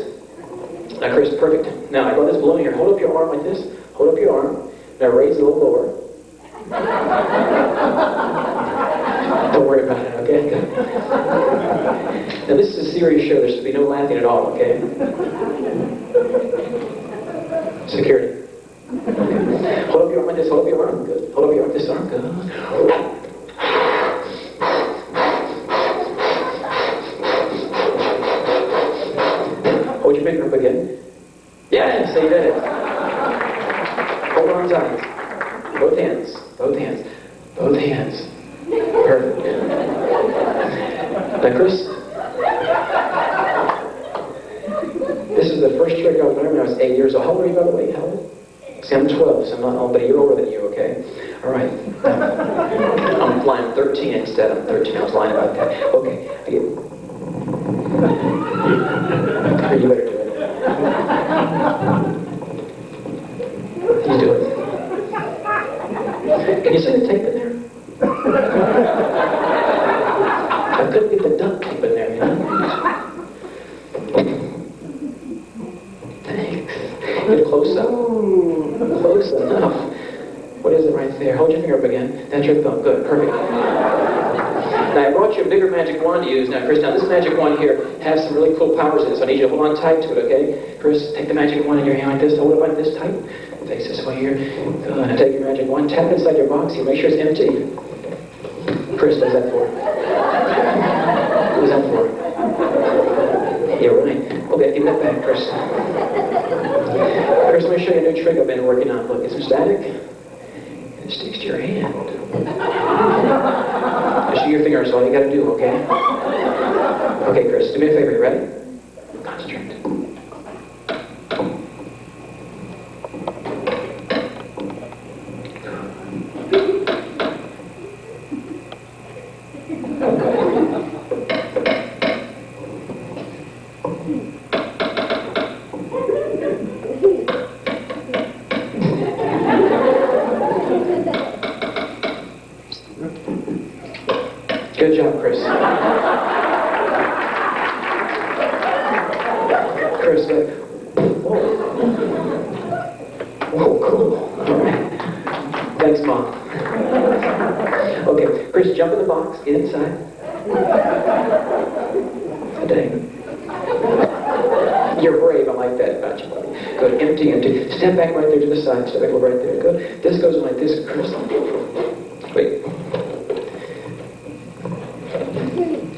Now, Chris, perfect. Now, I got this balloon here. Hold up your arm like this. Hold up your arm. Now, raise it a little lower. Don't worry about it, okay? Good. Now this is a serious show. There should be no laughing at all, okay? Security. Hold up your arm like this, hold up your arm. Good. Hold up your arm, this arm. Good. Hold your finger up again. Yes, you did it. Hold on tight. Both hands. Both hands. Both hands. Perfect. Now, Chris, this is the first trick I learned when I was 8 years old. How old are you, by the way? How old? See, I'm 12, so I'm not old, but a year older than you, okay? All right. I'm flying 13 instead. I'm 13. I was lying about that. Okay. You better do it. Can you do it? Can you see the tape in there? I couldn't get the duct tape in there, you know? Thanks. Get close up. Close enough. What is it right there? Hold your finger up again. That's your thumb. Good. Perfect. Now, I brought you a bigger magic wand to use. Now, Chris, this magic wand here has some really cool powers in it, so I need you to hold on tight to it, okay? Chris, take the magic wand in your hand like this. Hold it like this tight. Face this way here. Good. Now, take your magic wand. Tap it inside your box here. Make sure it's empty. Chris, what's that for? What's that for? You're right. Okay, give that back, Chris. Chris, let me show you a new trick I've been working on. Look, get some static. It sticks to your hand. Just shoot your finger, that's all you gotta do, okay? Okay, Chris, do me a favor, you ready? Concentrate. Good job, Chris. Chris, whoa. Whoa, cool. All right. Thanks, Mom. Okay, Chris, jump in the box. Get inside. Today. You're brave. I like that about you, buddy. Good. Empty, empty. Step back right there to the side. Step back right there. Good. This goes like this, Chris. Wait.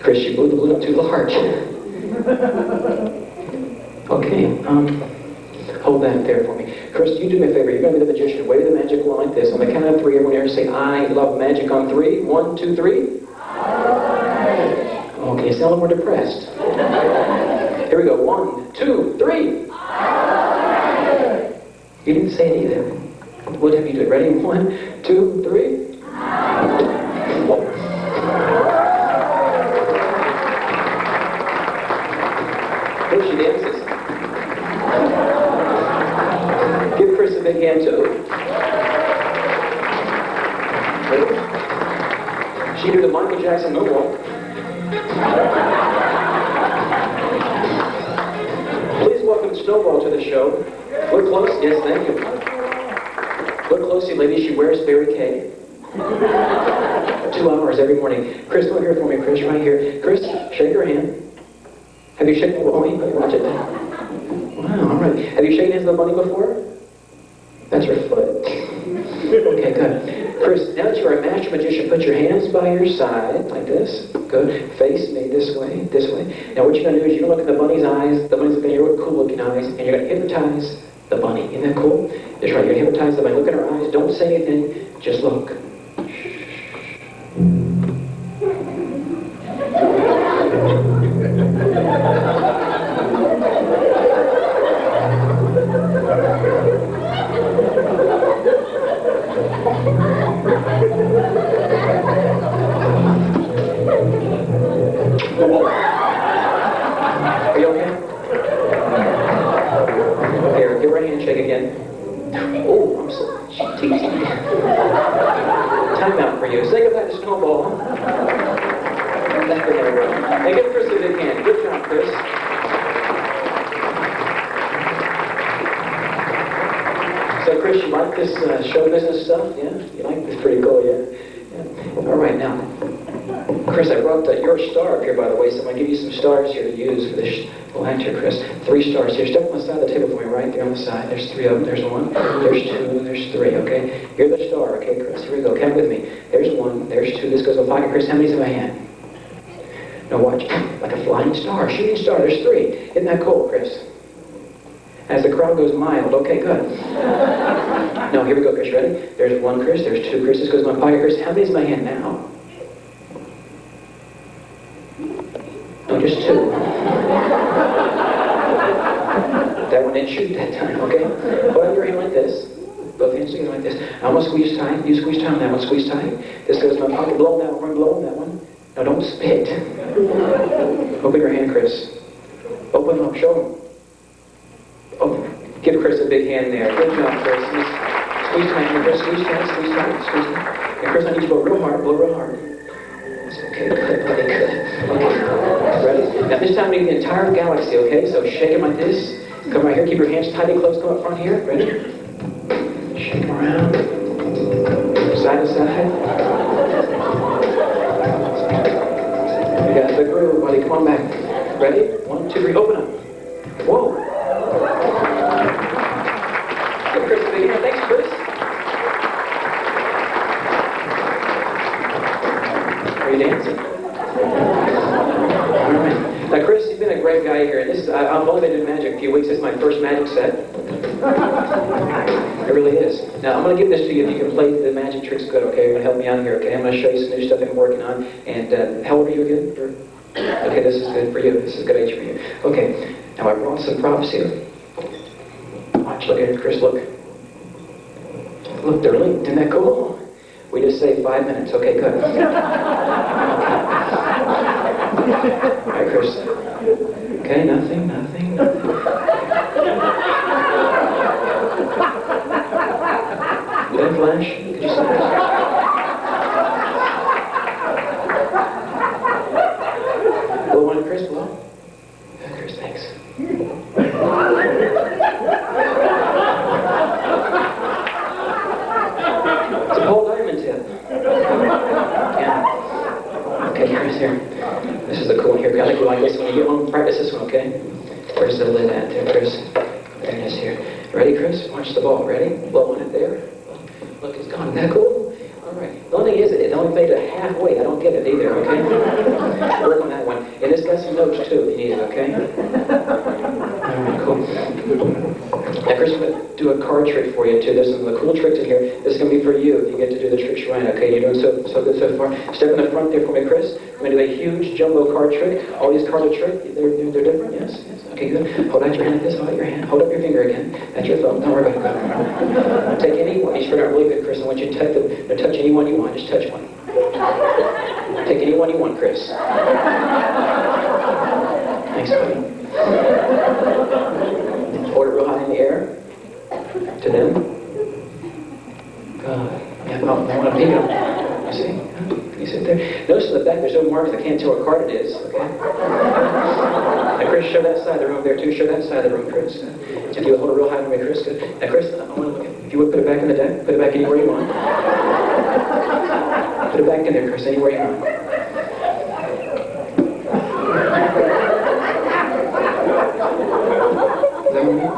Chris, you blew the balloon up too large. Okay, hold that there for me. Chris, you do me a favor. You're going to be the magician. Wave the magic wand like this. On the count of three, everyone here say, I love magic on three. 1, 2, 3. Okay, you sound a little more depressed. Here we go. 1, 2, 3. You didn't say it either. What have you do it? Ready? 1, 2, 3. There she dances. Give Chris a big hand too. She did the Michael Jackson moonwalk. Please welcome Snowball to the show. Look close. Yes, thank you. Look closely, ladies. She wears Berry K. 2 hours every morning. Chris, come here for me. Chris, right here. Chris, shake her hand. Have you shaken the bunny? Watch it. Wow, all right. Have you shaken hands with a bunny before? That's your foot. Okay, good. Chris, now that you are a master magician, put your hands by your side, like this. Good. Face me this way, this way. Now what you're going to do is you're going to look at the bunny's eyes. The bunny's looking at your cool looking eyes, and you're going to hypnotize the bunny. Isn't that cool? That's right. You're going to hypnotize the bunny. Look at her eyes. Don't say anything. Just look. Are you okay? Here, give her a handshake again. Oh, I'm so teasing. Time out for you. Say goodbye to Snowball. That's the hand. Hey, give Chris a big hand. Good job, Chris. So, Chris, you like this show business stuff? Yeah? You like this? Pretty cool, yeah? All right, now. Chris, I brought your star up here, by the way, so I'm going to give you some stars here to use for this whole act here, Chris. 3 stars here. Step on the side of the table for me, right there on the side. There's 3 of them. There's 1, there's 2, there's 3, okay? You're the star, okay, Chris? Here we go. Count with me. There's 1, there's 2. This goes in my pocket. Chris, how many's in my hand? Now watch. Like a flying star, shooting star. There's 3. Isn't that cool, Chris? As the crowd goes mild. Okay, good. Now, here we go, Chris. Ready? There's 1, Chris. There's 2, Chris. This goes in my pocket. Chris, how many's in my hand now? No, just 2. That one didn't shoot that time, okay? Hold your hand like this. Both hands together like this. I want to squeeze tight. You squeeze tight on that one. Squeeze tight. This goes in my pocket. Blow on that one. Blow on that one. Now, don't spit. Open your hand, Chris. Open up. Show him. Oh, give Chris a big hand there. Good job, Chris. Squeeze tight. Chris, squeeze tight. Squeeze tight. Squeeze tight. And Chris, I need you to blow real hard. Blow real hard. Okay, good, buddy, good. Okay, ready? Now this time we need the entire galaxy, okay? So shake it like this. Come right here, keep your hands tight and close, come up front here. Ready? Shake them around. Side to side. You got the groove, buddy. Come on back. Ready? 1, 2, 3, open up. Whoa. Give Chris a big hand. Thanks, Chris. Are you dancing? All right. Now, Chris, you've been a great guy here, and this I've only been doing magic a few weeks. This is my first magic set. It really is. Now, I'm going to give this to you if you can play the magic tricks good, okay? You're going to help me out here, okay? I'm going to show you some new stuff I'm working on. And how old are you again? Okay, this is good for you. This is a good age for you. Okay, now I brought some props here. Watch, look at it, Chris, look. Look, they're linked. Isn't that cool? We just saved 5 minutes. Okay, good. All right, Chris. Okay, nothing. Did I flash? Could you see that? Blow on it, Chris, blow. Yeah, Chris, thanks. It's a whole diamond tip. Yeah. Okay, Chris, here. This is the cool one here. I think you like this one. You get home, practice this one, okay? Where's the lid at there, Chris? There it is here. Ready, Chris? Watch the ball. Ready? Blow on it there. Look, it's gone. Isn't that cool? All right. The only thing is, it only played it halfway. I don't get it either, okay? Work on that one. And this got some notes, too, if you need it, okay? All right, cool. Now, Chris, I'm going to do a card trick for you, too. There's some cool tricks in here. This is going to be for you if you get to do the tricks right, okay? You're doing so good so far. Step in the front there for me, Chris. I'm going to do a huge jumbo card trick. All these cards are trick. They're different, yes? Okay, good. Hold out your hand like this. Hold out your hand. Hold up your finger again. That's your thumb. Don't worry about it. Take any one. These are really good, Chris. I want you to touch any one you want. Just touch one. Take any one you want, Chris. Thanks, buddy. Hold it real high in the air. To them. Good. Yeah, I want to peek them. You see? Can you sit there? Notice in the back there's no marks. I can't tell what card it is. Okay? Now, Chris, show that side of the room there, too. Show that side of the room, Chris. If you hold it real high for me, Chris. Good. Now, Chris, I want to look at, if you would put it back in the deck, put it back anywhere you want. Put it back in there, Chris, anywhere you want. Is that what you mean?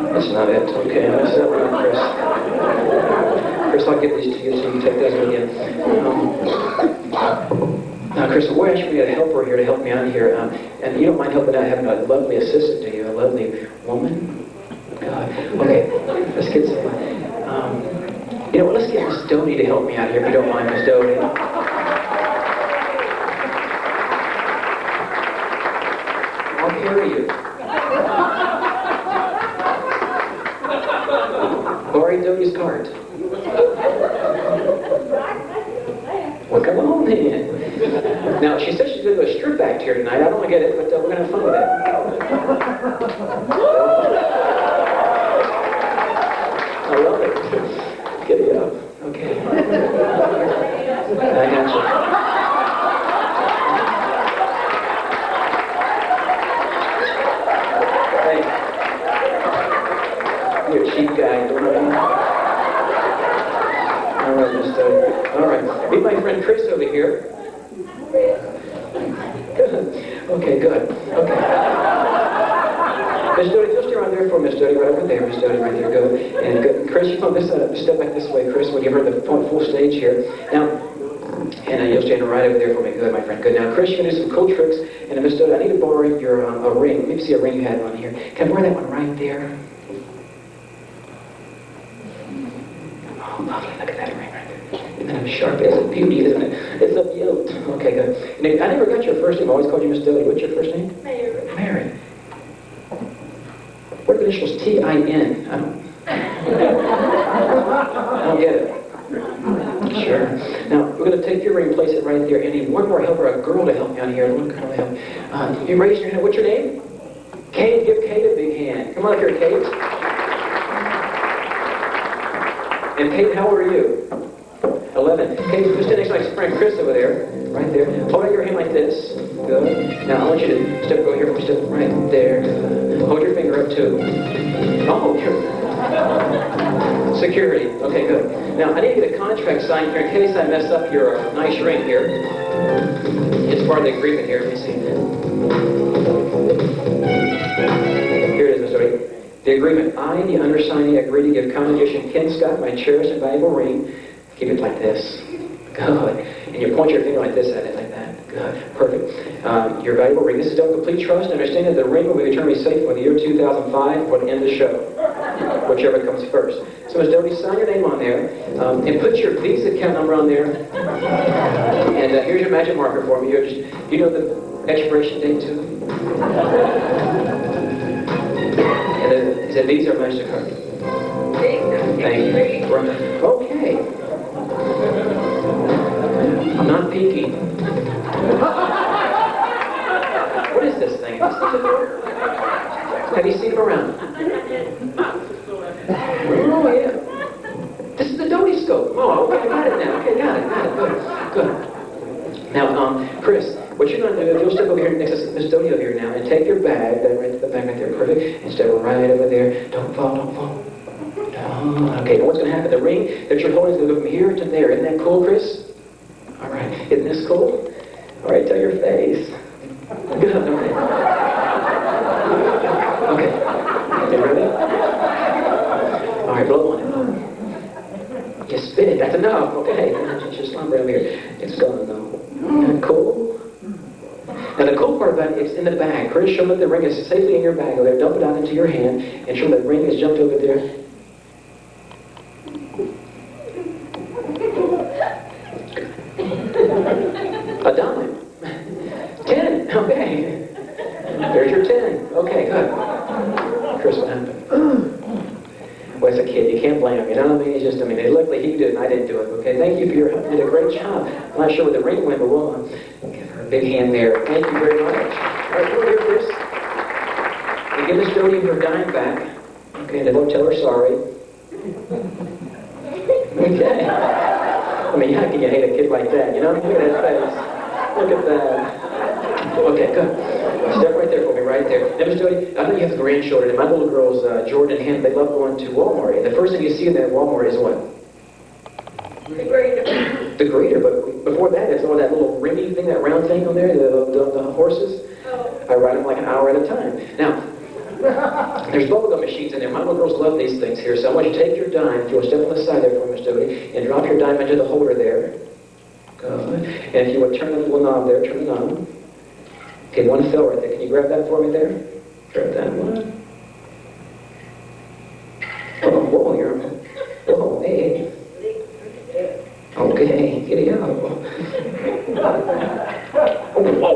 That's not it. Okay, I messed up now, Chris. Chris, I'll give these to you so you can take those with you. Now, Chris, we're actually going to help her here to help me out here. And you don't mind helping out having a lovely assistant to you, a lovely woman? God. Okay, let's get some. You know what, let's get Miss Doty to help me out here, if you don't mind, Miss Doty. I'll carry you. Borrowing Doty's cart. Well, come on then. Now, she said she's going to do a strip act here tonight. I don't get it, but we're going to have fun with it. I love it. Get it up. Okay. I got you. All right. Meet my friend Chris over here. Good. Okay, good. Okay. Miss Doty, just around there for Miss Doty, right over there, Miss Doty, right there, good. And good. Chris, you come this step back this way, Chris. We'll give her the full stage here. Now, and you'll stand right over there for me. Good, my friend. Good. Now, Chris, you're going to do some cool tricks. And Miss Doty, I need to borrow your a ring. Let me see a ring you had on here. Can I borrow that one right there? Oh, lovely. Look at that ring right there. Isn't it sharp? It's a beauty, isn't it? It's a beaut. Okay, good. And I never got your first name. I always called you Miss Doty. What's your first name? Mary. Mary. What are the initials T-I-N? I don't get it. Sure. Now, we're going to take your ring and place it right there. And need one more helper, a girl to help me out here. One girl to help. You raise your hand. What's your name? Kate. Give Kate a big hand. Come on up here, Kate. And Kate, how old are you? 11. Kate, who's standing next to my friend Chris over there? Right there. Hold out your hand like this. Good. Now, I want you to step over here. Step right there. Hold your finger up, too. Oh, you're... Security. Okay, good. Now, I need to get a contract signed here in case I mess up your nice ring here. It's part of the agreement here. Let me see. Here it is, Mr. Doty. The agreement. I, the undersignee, agree to give common magician Ken Scott my cherished and valuable ring. Keep it like this. Good. And you point your finger like this at it, like that. Good. Perfect. Your valuable ring. This is done with complete trust and understanding that the ring will be returned safe for the year 2005 for the end of the show. Whichever comes first. So, Ms. Doty, sign your name on there, and put your Visa account number on there. And here's your magic marker for me. You know the expiration date, too? And is it Visa or MasterCard? Thank you. Okay. I'm not peeking. What is this thing? Have you seen them around? Oh, yeah. This is the Doty scope. Oh, okay, I got it now. Okay, got it. Good. Now, Chris, what you're going to do, if you'll step over here next to Miss Doty over here now, and take your bag, that right to the back right there, perfect, and step right over there. Don't fall. Okay, now what's going to happen? The ring that you're holding is going to go from here to there. Isn't that cool, Chris? All right. Isn't this cool? All right, tell your face. Good. Okay. You ready? All right, blow on it. You spit it. That's enough. Okay. Just slumber over here. It's gone, though. Isn't that cool? Now, the cool part about it, it's in the bag. Chris, show them that the ring is safely in your bag over there. Dump it out into your hand, and show them the ring has jumped over there. A dime. 10. Okay. There's your 10. Okay, good. Chris, what happened? Well, as a kid, you can't blame him. You know what I mean? It's just, luckily he did it and I didn't do it. Okay, thank you for your help. You did a great job. I'm not sure where the ring went, but we'll give her a big hand there. Thank you very much. All right, come over here, Chris. And give Miss Doty her dime back. Okay, and don't tell her sorry. Okay. How can you hate a kid like that? You know? Look at that face. Look at that. Okay, good. Step right there for me, right there. Now, Miss Doty, I know you have grandchildren, and my little girls, Jordan and Hannah, they love going to Walmart. And the first thing you see in that Walmart is what? The grader. The grader, but before that, it's all that little ringy thing, that round thing on there, the horses. Oh. I ride them like an hour at a time. Now, there's bubblegum machines in there. My little girls love these things here, so I want you to take your dime, if you will step on the side there for me, Miss Doty, and drop your dime into the holder there. Good. And if you would turn the little knob there, turn the knob. Okay, one fell right there. Can you grab that for me there? Grab that one. Oh, whoa, whoa, hey. Okay, get it out. Oh, whoa.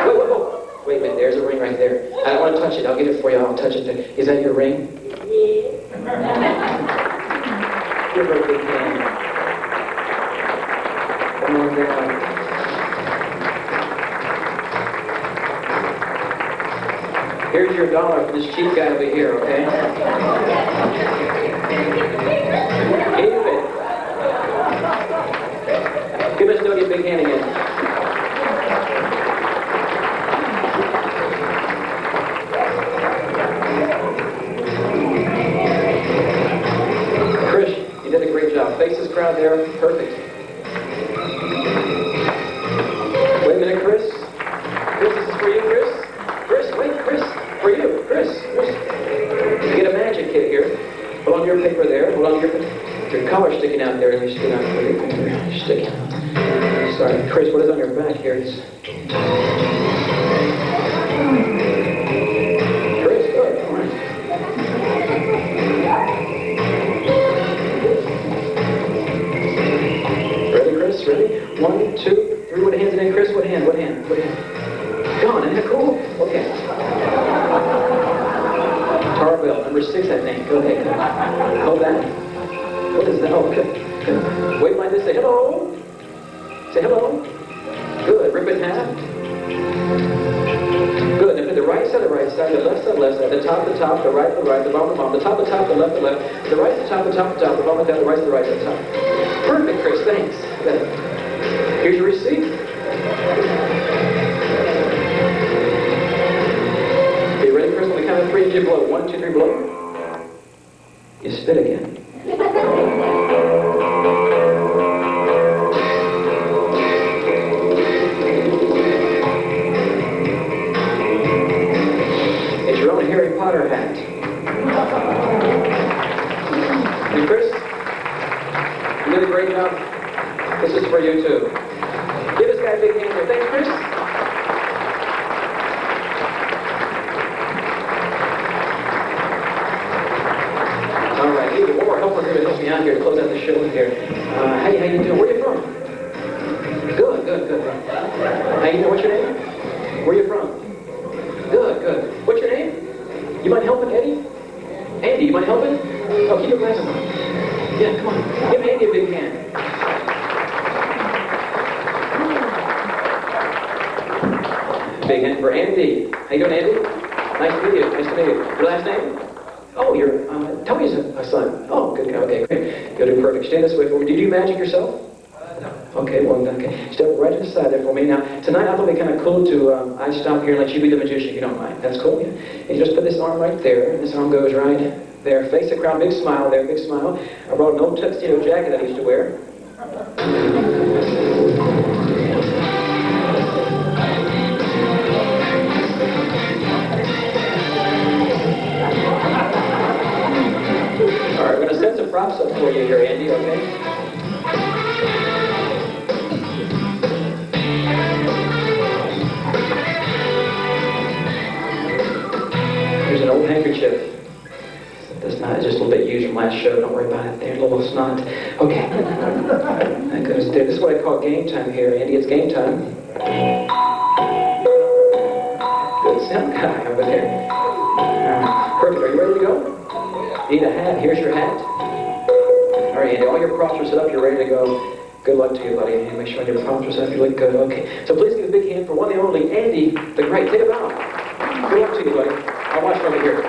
Whoa. Wait a minute, there's a ring right there. I don't want to touch it. I'll get it for you. I'll touch it. Is that your ring? Yeah. Give her a big hand. Come on down. Here's your $1 for this cheap guy over here, okay? Keep it. Give Miss Doty a big hand again. Chris, you did a great job. Faces crowd there. Perfect. Wait a minute, Chris. Chris, this is for you, Chris. Chris, wait, Chris. For you, Chris. You get a magic kit here. Hold on to your paper there. Hold on to your collar sticking out there. You're sticking out for your finger. You're sticking out. Sorry, Chris, what is on your back here? Chris, good. All right. Ready, Chris? Ready? 1, 2, 3. What hand's it in, Chris? What hand? What hand? What hand? Gone. Isn't that cool? Okay. Tar bell, number 6, I think. Go ahead. Hold that. What is that? Oh, good. Good. Wave like this. Say hello. Say hello. Good. Rip it in half. Good. Now put the right side, the right side, the left side, the left side, the top, the right, the bottom, the bottom, the top, the left, the left, the right, the top, the bottom, the top, the right, the right, the top. Perfect, Chris. Thanks. Good. Here's your receipt. Are you ready, Chris? When we count to 3, you blow. 1, 2, 3, blow. You spit again. It's your own Harry Potter hat. And Chris, you did a great job. This is for you too. Give this guy a big hand here. Thanks, Chris. All right, hey, one more helper here to help me out here to close out the show here. Hey, how you doing? Where you from? Good, good, good. How you doing? What's your name? Where you from? Good, good. What's your name? You mind helping, Eddie? Andy, you mind helping? Oh, keep your glasses on. Yeah, come on. Give Andy a big hand. Big hand for Andy. How you doing, Andy? Nice to meet you. Nice to meet you. Your last name? Oh, you're Tony's a son. Oh, good. Okay, great. Good and perfect. Stand this way for me. Did you do magic yourself? No. Okay, well, okay. Step right to the side there for me. Now, tonight I thought it'd be kind of cool to, I'd stop here and let you be the magician, if you don't mind. That's cool, yeah? And you just put this arm right there. This arm goes right there. Face the crowd. Big smile there, big smile. I brought an old tuxedo jacket I used to wear. All right, we're going to set some props up for you here, Andy, okay? Here's an old handkerchief. That's not, it's just a little bit used from last show. Don't worry about it. There's a little snot. Okay. That goes there. This is what I call game time here, Andy. It's game time. Good sound guy over there. Perfect. Are you ready to go? Need a hat. Here's your hat. All right, Andy. All your props are set up. You're ready to go. Good luck to you, buddy. And make sure your props are set up. You look good. Okay. So please give a big hand for one and only Andy the Great. Take a bow. Good luck to you, buddy. I'll watch from here.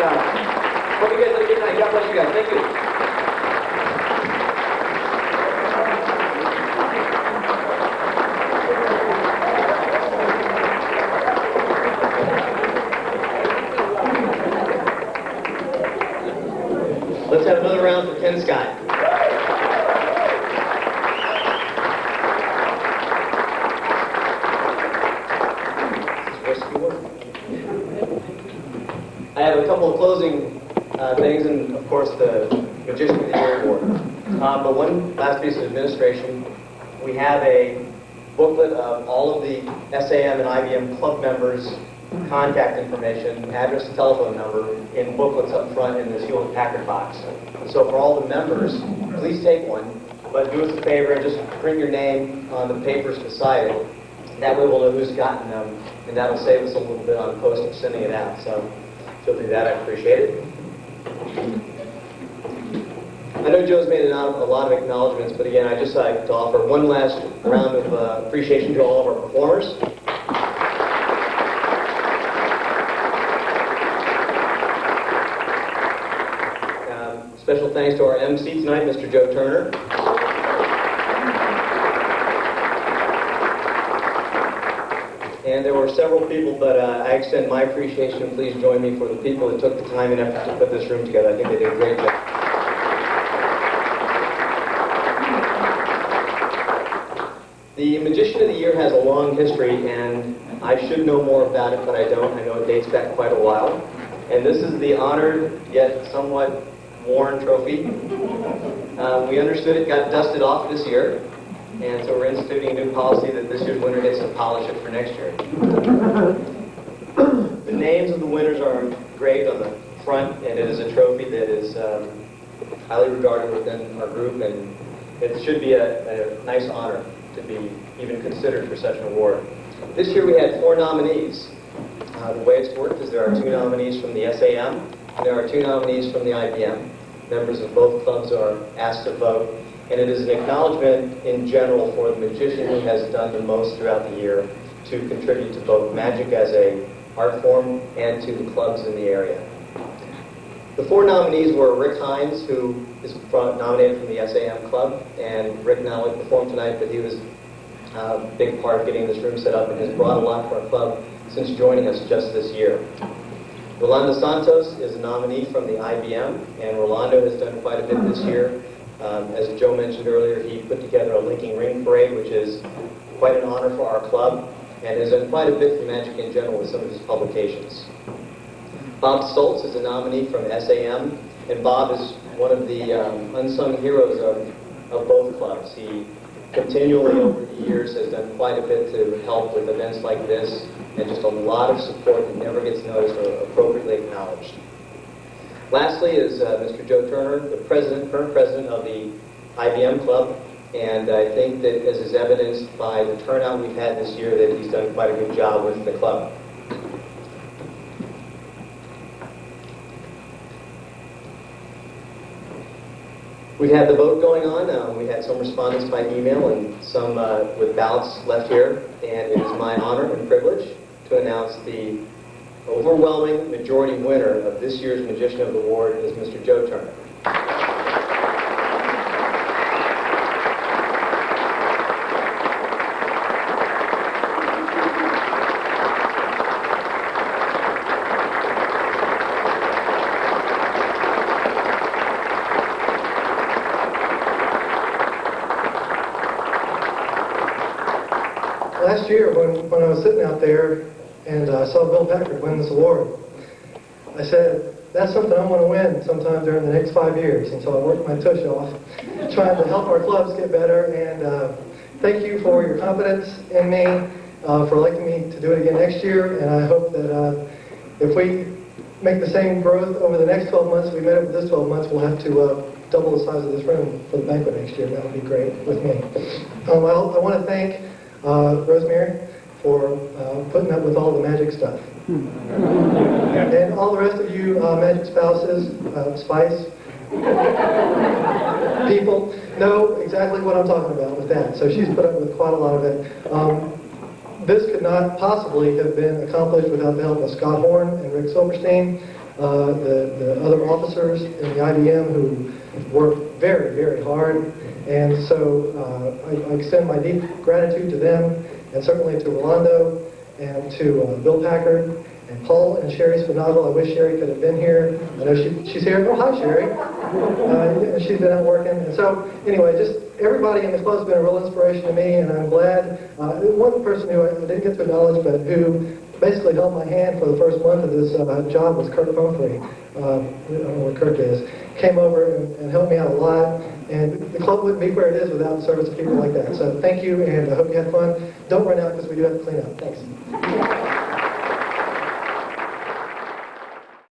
Hope you guys had a good night. God bless you guys. Thank you. Let's have another round for Ken Scott. I have a couple of closing things, and of course the Magician of the Year award. But one last piece of administration: we have a booklet of all of the SAM and IBM club members' contact information, address and telephone number, in booklets up front in this Hewlett-Packard box. So for all the members, please take one, but do us a favor and just print your name on the papers beside it. That way we'll know who's gotten them, and that'll save us a little bit on postage sending it out. So if you'll do that, I appreciate it. I know Joe's made a lot of acknowledgments, but again, I'd just like to offer one last round of appreciation to all of our performers. Special thanks to our MC tonight, Mr. Joe Turner. And there were several people, but I extend my appreciation. Please join me for the people that took the time and effort to put this room together. I think they did a great job. The Magician of the Year has a long history, and I should know more about it, but I don't. I know it dates back quite a while. And this is the honored, yet somewhat worn trophy. We understood it got dusted off this year, and so we're instituting a new policy that this year's winner gets to polish it for next year. The names of the winners are engraved on the front, and it is a trophy that is highly regarded within our group, and it should be a nice honor to be even considered for such an award. This year we had 4 nominees. The way it's worked is there are 2 nominees from the SAM, and there are 2 nominees from the IBM. Members of both clubs are asked to vote, and it is an acknowledgement in general for the magician who has done the most throughout the year to contribute to both magic as a art form and to the clubs in the area. The 4 nominees were Rick Hines, who is nominated from the SAM club, and Rick not only performed tonight, but he was a big part of getting this room set up and has brought a lot to our club since joining us just this year. Rolando Santos is a nominee from the IBM, and Rolando has done quite a bit this year. As Joe mentioned earlier, he put together a linking ring parade, which is quite an honor for our club, and has done quite a bit for magic in general with some of his publications. Bob Stoltz is a nominee from SAM, and Bob is one of the unsung heroes of both clubs. He continually over the years has done quite a bit to help with events like this, and just a lot of support that never gets noticed or appropriately acknowledged. Lastly is Mr. Joe Turner, the current president of the IBM Club, and I think that, as is evidenced by the turnout we've had this year, that he's done quite a good job with the club. We've had the vote going on. We had some respondents by email and some with ballots left here, and it is my honor and privilege to announce the overwhelming majority winner of this year's Magician of the Award is Mr. Joe Turner. Last year, when I was sitting out there and I saw Bill Packard win this award, I said, that's something I want to win sometime during the next 5 years. And so I worked my tush off, trying to help our clubs get better. And thank you for your confidence in me, for electing me to do it again next year. And I hope that if we make the same growth over the next 12 months we made it with this 12 months, we'll have to double the size of this room for the banquet next year. That would be great with me. I want to thank Rosemary for putting up with all the magic stuff. And all the rest of you magic spouses, spice people know exactly what I'm talking about with that. So she's put up with quite a lot of it. This could not possibly have been accomplished without the help of Scott Horn and Rick Silverstein the other officers in the IBM who worked very, very hard. And so I extend my deep gratitude to them, and certainly to Rolando and to Bill Packard and Paul and Sherry Spinagle. I wish Sherry could have been here. I know she's here. Oh, hi, Sherry. She's been out working. And so, anyway, just everybody in the club's been a real inspiration to me, and I'm glad. One person who I didn't get to acknowledge, but who basically held my hand for the first month of this job was Kirk Pumphrey. I don't know where Kirk is. Came over and helped me out a lot. And the club wouldn't be where it is without the service of people like that. So thank you, and I hope you had fun. Don't run out because we do have to clean up. Thanks.